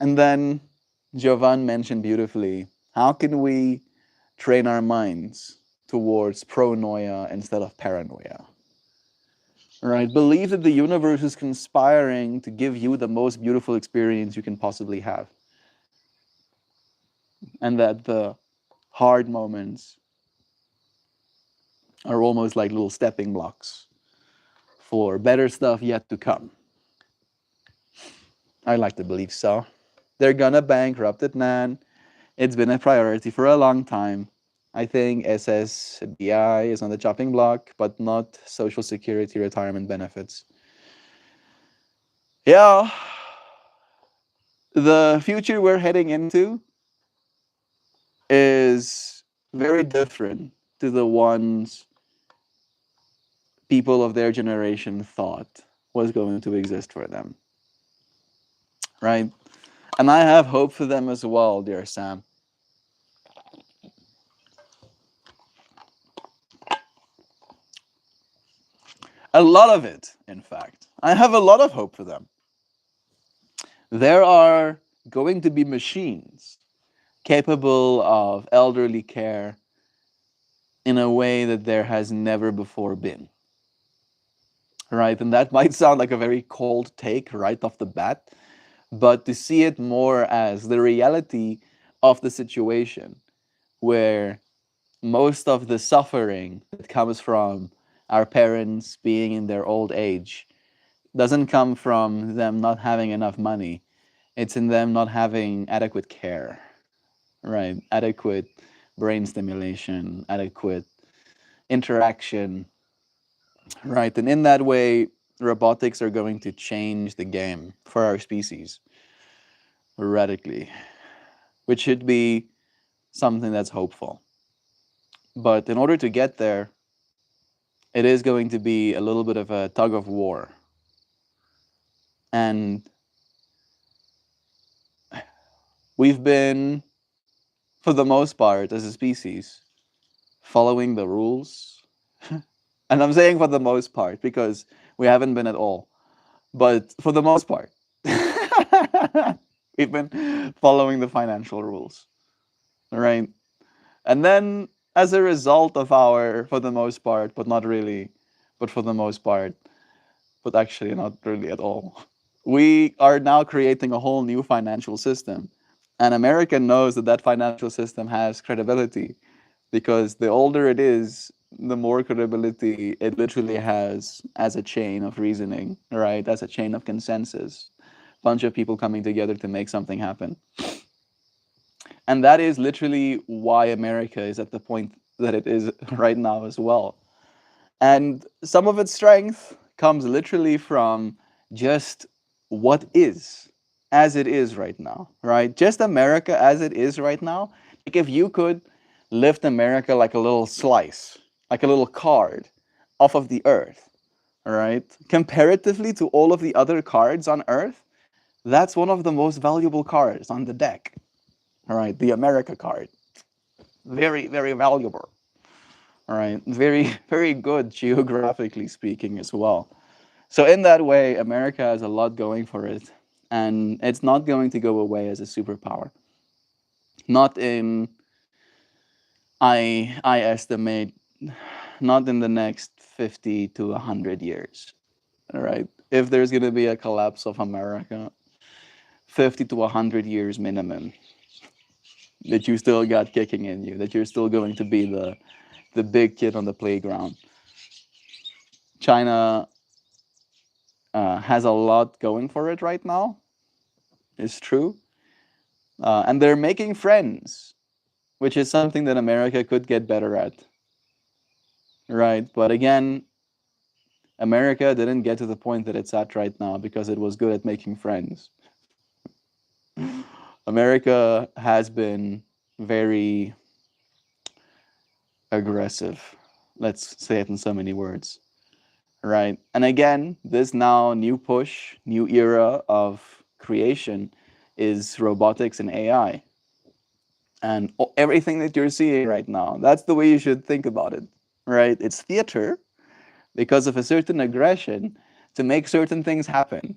And then Jovan mentioned beautifully, how can we train our minds towards pronoia instead of paranoia? Right? Believe that the universe is conspiring to give you the most beautiful experience you can possibly have. And that the hard moments are almost like little stepping blocks for better stuff yet to come. I like to believe so. They're gonna bankrupt it, man. It's been a priority for a long time. I think SSBI is on the chopping block, but not Social Security retirement benefits. Yeah, the future we're heading into is very different to the ones people of their generation thought. was going to exist for them, right? And I have hope for them as well, dear Sam. A lot of it, in fact. I have a lot of hope for them. There are going to be machines capable of elderly care in a way that there has never before been. Right? And that might sound like a very cold take right off the bat, but to see it more as the reality of the situation where most of the suffering that comes from our parents being in their old age doesn't come from them not having enough money. It's in them not having adequate care, right? Adequate brain stimulation, adequate interaction, right? And in that way, robotics are going to change the game for our species radically, which should be something that's hopeful. But in order to get there, it is going to be a little bit of a tug of war. And we've been, for the most part, as a species, following the rules. And I'm saying for the most part because we haven't been at all. But for the most part, we've been following the financial rules, right? And then, as a result of our, for the most part, but not really, but for the most part, but actually not really at all, we are now creating a whole new financial system. And America knows that that financial system has credibility because the older it is, the more credibility it literally has as a chain of reasoning, right? As a chain of consensus. Bunch of people coming together to make something happen. And that is literally why America is at the point that it is right now as well. And some of its strength comes literally from just what is, as it is right now, right? Just America as it is right now. Like if you could lift America like a little slice, like a little card off of the earth, right? Comparatively to all of the other cards on earth, that's one of the most valuable cards on the deck, all right? The America card. Very, very valuable. All right, very, very good geographically speaking as well. So in that way, America has a lot going for it, and it's not going to go away as a superpower. Not in, I estimate, not in the next 50 to 100 years. All right, if there's going to be a collapse of America, 50 to 100 years minimum, that you still got kicking in you, that you're still going to be the big kid on the playground. China has a lot going for it right now. It's true. And they're making friends, which is something that America could get better at. Right. But again, America didn't get to the point that it's at right now because it was good at making friends. America has been very aggressive. Let's say it in so many words. Right. And again, this now new push, new era of creation is robotics and AI. And everything that you're seeing right now, that's the way you should think about it, right? It's theater because of a certain aggression to make certain things happen,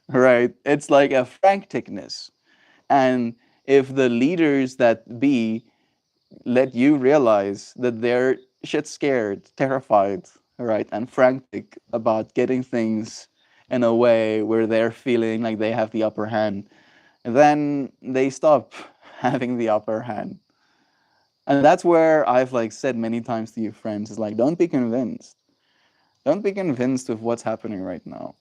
right? It's like a franticness. And if the leaders that be let you realize that they're shit scared, terrified, right, and frantic about getting things in a way where they're feeling like they have the upper hand, then they stop having the upper hand. And that's where I've like said many times to you friends, is like, don't be convinced. Don't be convinced of what's happening right now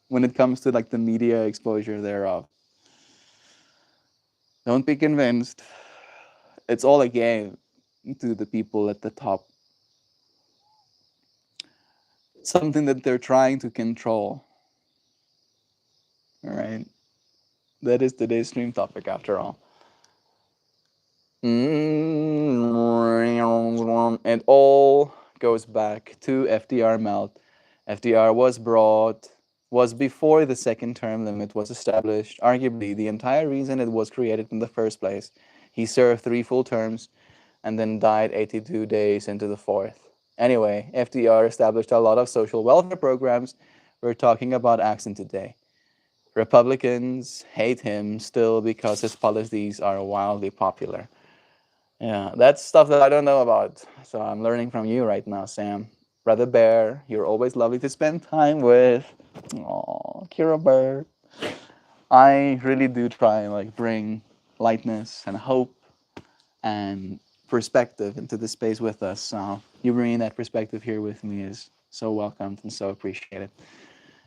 when it comes to like the media exposure thereof. Don't be convinced. It's all a game to the people at the top. Something that they're trying to control. All right. That is today's stream topic after all. It all goes back to FDR Melt FDR was before the second term limit was established, arguably the entire reason it was created in the first place. He served 3 full terms and then died 82 days into the fourth. Anyway, FDR established a lot of social welfare programs. We're talking about accent today. Republicans hate him still because his policies are wildly popular. Yeah, that's stuff that I don't know about. So I'm learning from you right now, Sam. Brother Bear, you're always lovely to spend time with. Oh, Kira Bear. I really do try and like bring lightness and hope and perspective into the space with us. So you bringing that perspective here with me is so welcomed and so appreciated.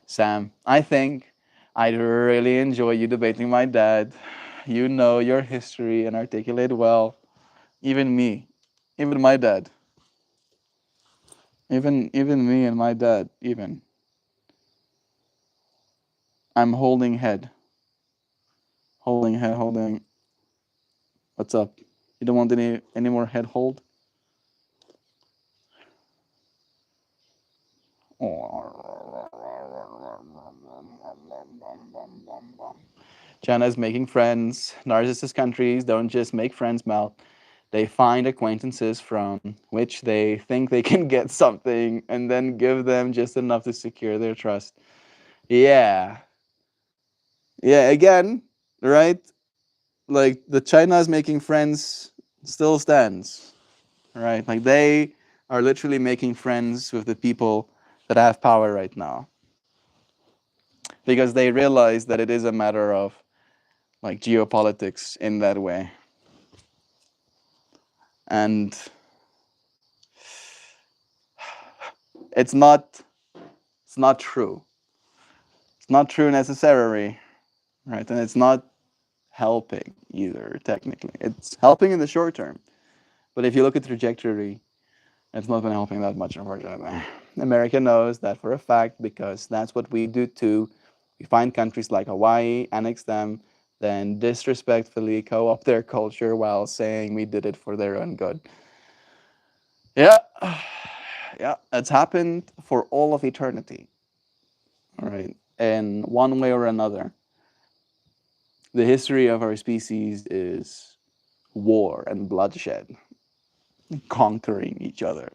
Sam, I think I'd really enjoy you debating my dad. You know your history and articulate well. Even me, even my dad, even me and my dad, even I'm holding head, holding head, holding. What's up? You don't want any more head hold? China is making friends. Narcissist countries don't just make friends, Mel. They find acquaintances from which they think they can get something and then give them just enough to secure their trust. Yeah. Yeah, again, right? Like the China is making friends still stands, right? Like they are literally making friends with the people that have power right now because they realize that it is a matter of like geopolitics in that way. And it's not true. It's not true necessarily, right? And it's not helping either technically. It's helping in the short term. But if you look at the trajectory, it's not been helping that much, unfortunately. America knows that for a fact because that's what we do too. We find countries like Hawaii, annex them, then disrespectfully co-opt their culture while saying we did it for their own good. Yeah, yeah, it's happened for all of eternity. All right, in one way or another. The history of our species is war and bloodshed, conquering each other,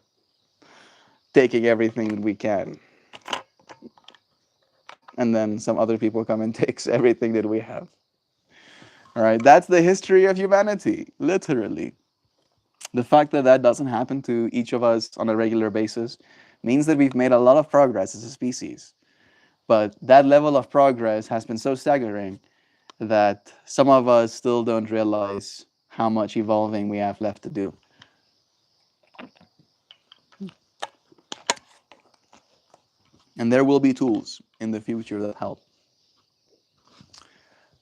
taking everything we can. And then some other people come and takes everything that we have. All right, that's the history of humanity, literally. The fact that that doesn't happen to each of us on a regular basis means that we've made a lot of progress as a species. But that level of progress has been so staggering that some of us still don't realize how much evolving we have left to do. And there will be tools in the future that help.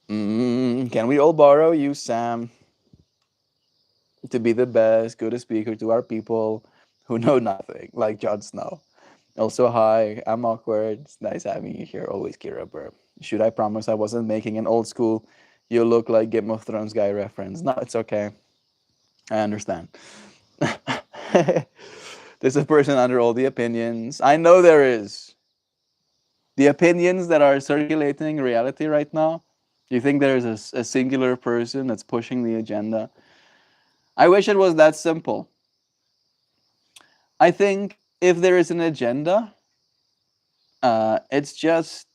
Can we all borrow you, Sam, to be the best, good speaker to our people who know nothing, like Jon Snow? Also, hi, I'm awkward. It's nice having you here. Always, Kira Burp. Should I promise I wasn't making an old school, you look like Game of Thrones guy reference? No, it's okay. I understand. There's a person under all the opinions. I know there is. The opinions that are circulating reality right now, do you think there's a singular person that's pushing the agenda? I wish it was that simple. I think if there is an agenda, it's just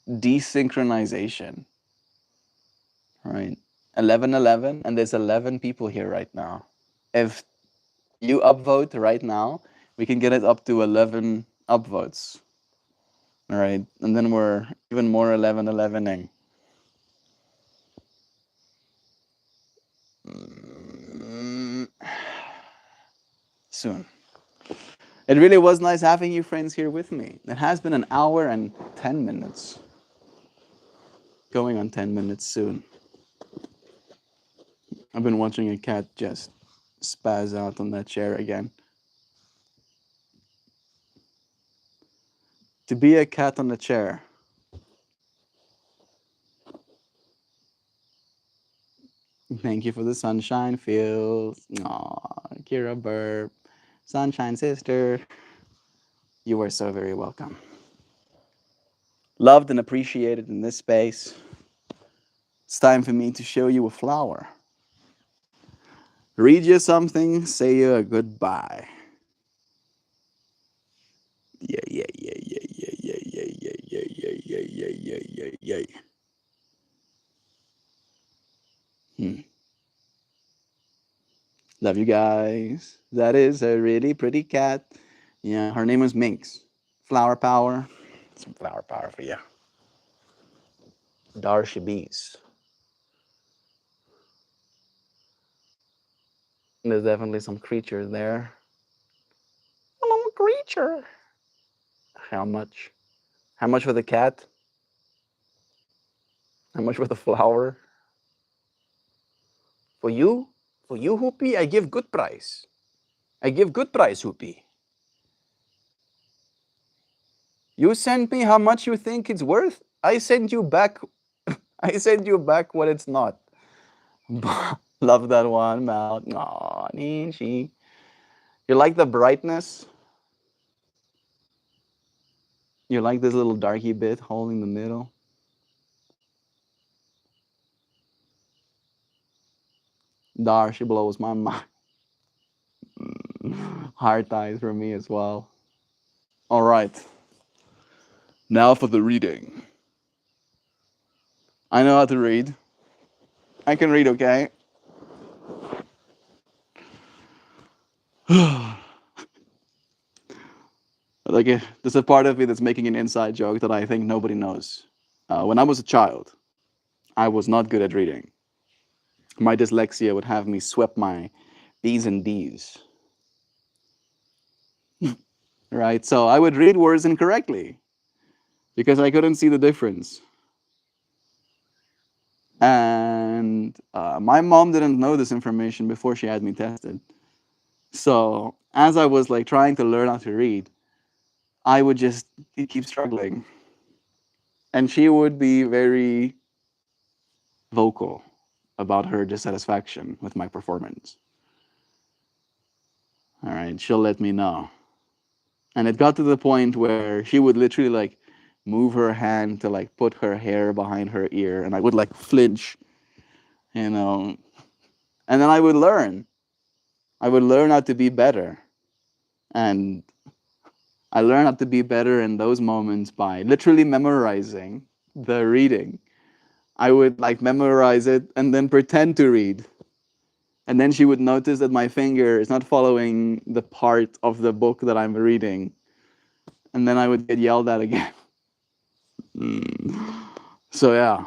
desynchronization, right? 11:11, and there's 11 people here right now. If you upvote right now, we can get it up to 11 upvotes. All right, and then we're even more 11:11ing. Soon. It really was nice having you friends here with me. It has been an hour and 10 minutes. Going on 10 minutes soon. I've been watching a cat just spaz out on that chair again. To be a cat on a chair. Thank you for the sunshine feels. Aw, Kira burp. Sunshine sister. You are so very welcome. Loved and appreciated in this space. It's time for me to show you a flower. Read you something, say you a goodbye. Yeah, yeah, yeah, yeah, yeah, yeah, yeah, yeah, yeah, yeah, yeah, yeah, yeah, yeah, yeah. Hmm. Love you guys. That is a really pretty cat. Yeah, her name was Minx. Flower power. Some flower power for you. Darcy bees. There's definitely some creatures there. A little creature. How much? How much for the cat? How much for the flower? For you? For you, Hoopy, I give good price. I give good price, Hoopy. You send me how much you think it's worth. I send you back. I send you back what it's not. Love that one, Mal. Aw, Ninji. You like the brightness? You like this little darky bit holding the middle? Dar, she blows my mind. Hard ties for me as well. All right. Now for the reading. I know how to read. I can read, okay? Like, there's a part of me that's making an inside joke that I think nobody knows. When I was a child, I was not good at reading. My dyslexia would have me swept my B's and D's. Right? So I would read words incorrectly because I couldn't see the difference. And my mom didn't know this information before she had me tested. So as I was like trying to learn how to read, I would just keep struggling. And she would be very vocal about her dissatisfaction with my performance. All right, she'll let me know. And it got to the point where she would literally like move her hand to like put her hair behind her ear, and I would like flinch, you know. And then I would learn. I would learn how to be better. And I learned how to be better in those moments by literally memorizing the reading. I would like memorize it and then pretend to read. And then she would notice that my finger is not following the part of the book that I'm reading. And then I would get yelled at again. So yeah,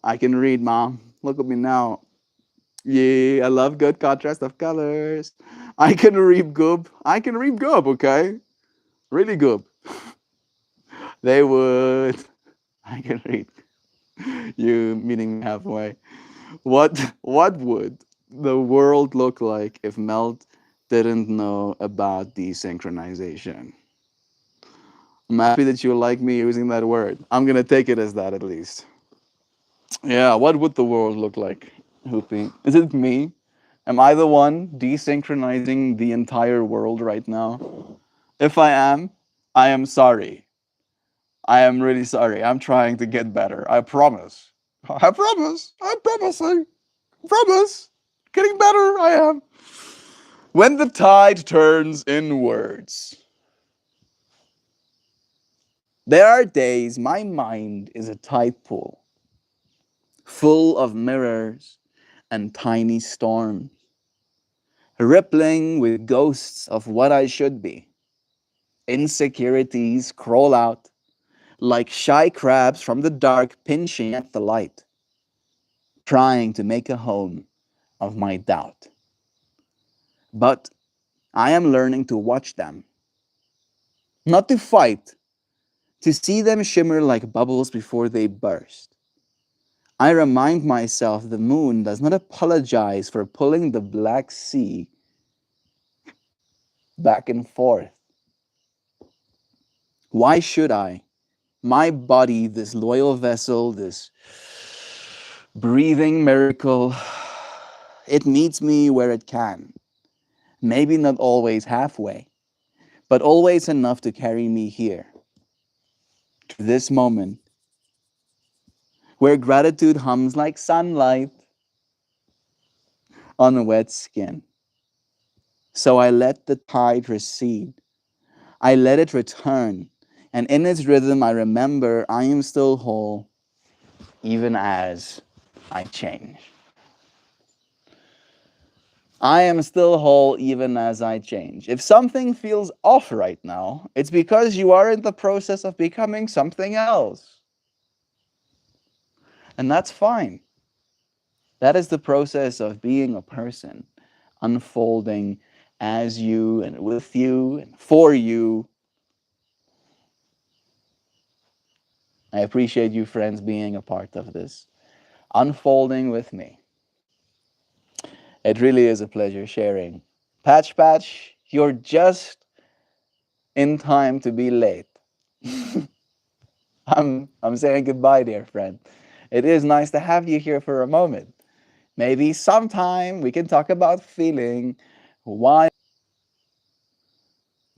I can read, Mom. Look at me now. Yeah, I love good contrast of colors. I can read goob. I can read goob, okay? Really goob. They would. I can read. You meeting me halfway. What would the world look like if Melt didn't know about desynchronization? I'm happy that you like me using that word. I'm gonna take it as that at least. Yeah, what would the world look like, Hoopy? Is it me? Am I the one desynchronizing the entire world right now? If I am sorry. I am really sorry. I'm trying to get better. I promise. I promise. I'm promising. Promise. Getting better. I am. When the tide turns inwards. There are days my mind is a tide pool, full of mirrors and tiny storms, rippling with ghosts of what I should be. Insecurities crawl out like shy crabs from the dark, pinching at the light, trying to make a home of my doubt. But I am learning to watch them, not to fight, to see them shimmer like bubbles before they burst. I remind myself the moon does not apologize for pulling the Black Sea back and forth. Why should I? My body, this loyal vessel, this breathing miracle, it meets me where it can. Maybe not always halfway, but always enough to carry me here, to this moment, where gratitude hums like sunlight on a wet skin. So I let the tide recede. I let it return. And in its rhythm, I remember I am still whole, even as I change. I am still whole even as I change. If something feels off right now, it's because you are in the process of becoming something else. And that's fine. That is the process of being a person, unfolding as you and with you and for you. I appreciate you, friends, being a part of this, unfolding with me. It really is a pleasure sharing. Patch, you're just in time to be late. I'm saying goodbye, dear friend. It is nice to have you here for a moment. Maybe sometime we can talk about feeling why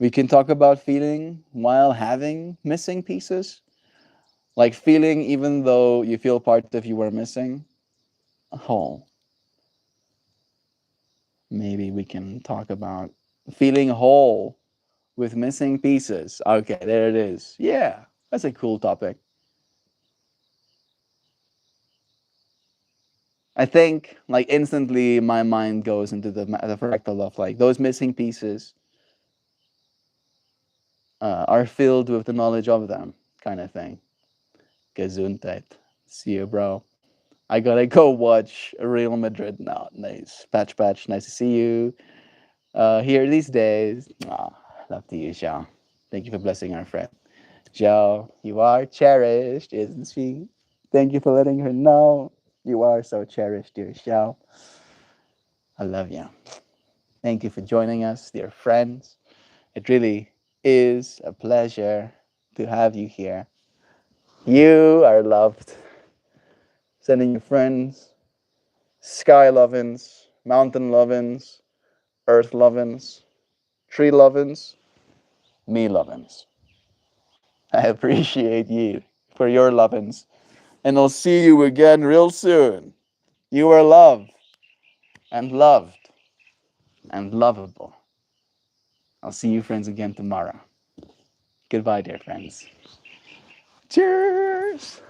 we can talk about feeling while having missing pieces. Like feeling even though you feel part of you were missing. Oh, maybe we can talk about feeling whole with missing pieces. Okay, there it is. Yeah, that's a cool topic. I think like instantly my mind goes into the fractal of like those missing pieces are filled with the knowledge of them, kind of thing. Gesundheit. See you, bro. I gotta go watch Real Madrid now. Nice. Patch. Nice to see you here these days. Love to you, Xiao. Thank you for blessing our friend. Xiao, you are cherished, isn't she? Thank you for letting her know. You are so cherished, dear Xiao. I love you. Thank you for joining us, dear friends. It really is a pleasure to have you here. You are loved. Sending you friends, sky lovins, mountain lovins, earth lovins, tree lovins, me lovins. I appreciate you for your lovins. And I'll see you again real soon. You are loved and loved and lovable. I'll see you friends again tomorrow. Goodbye, dear friends. Cheers!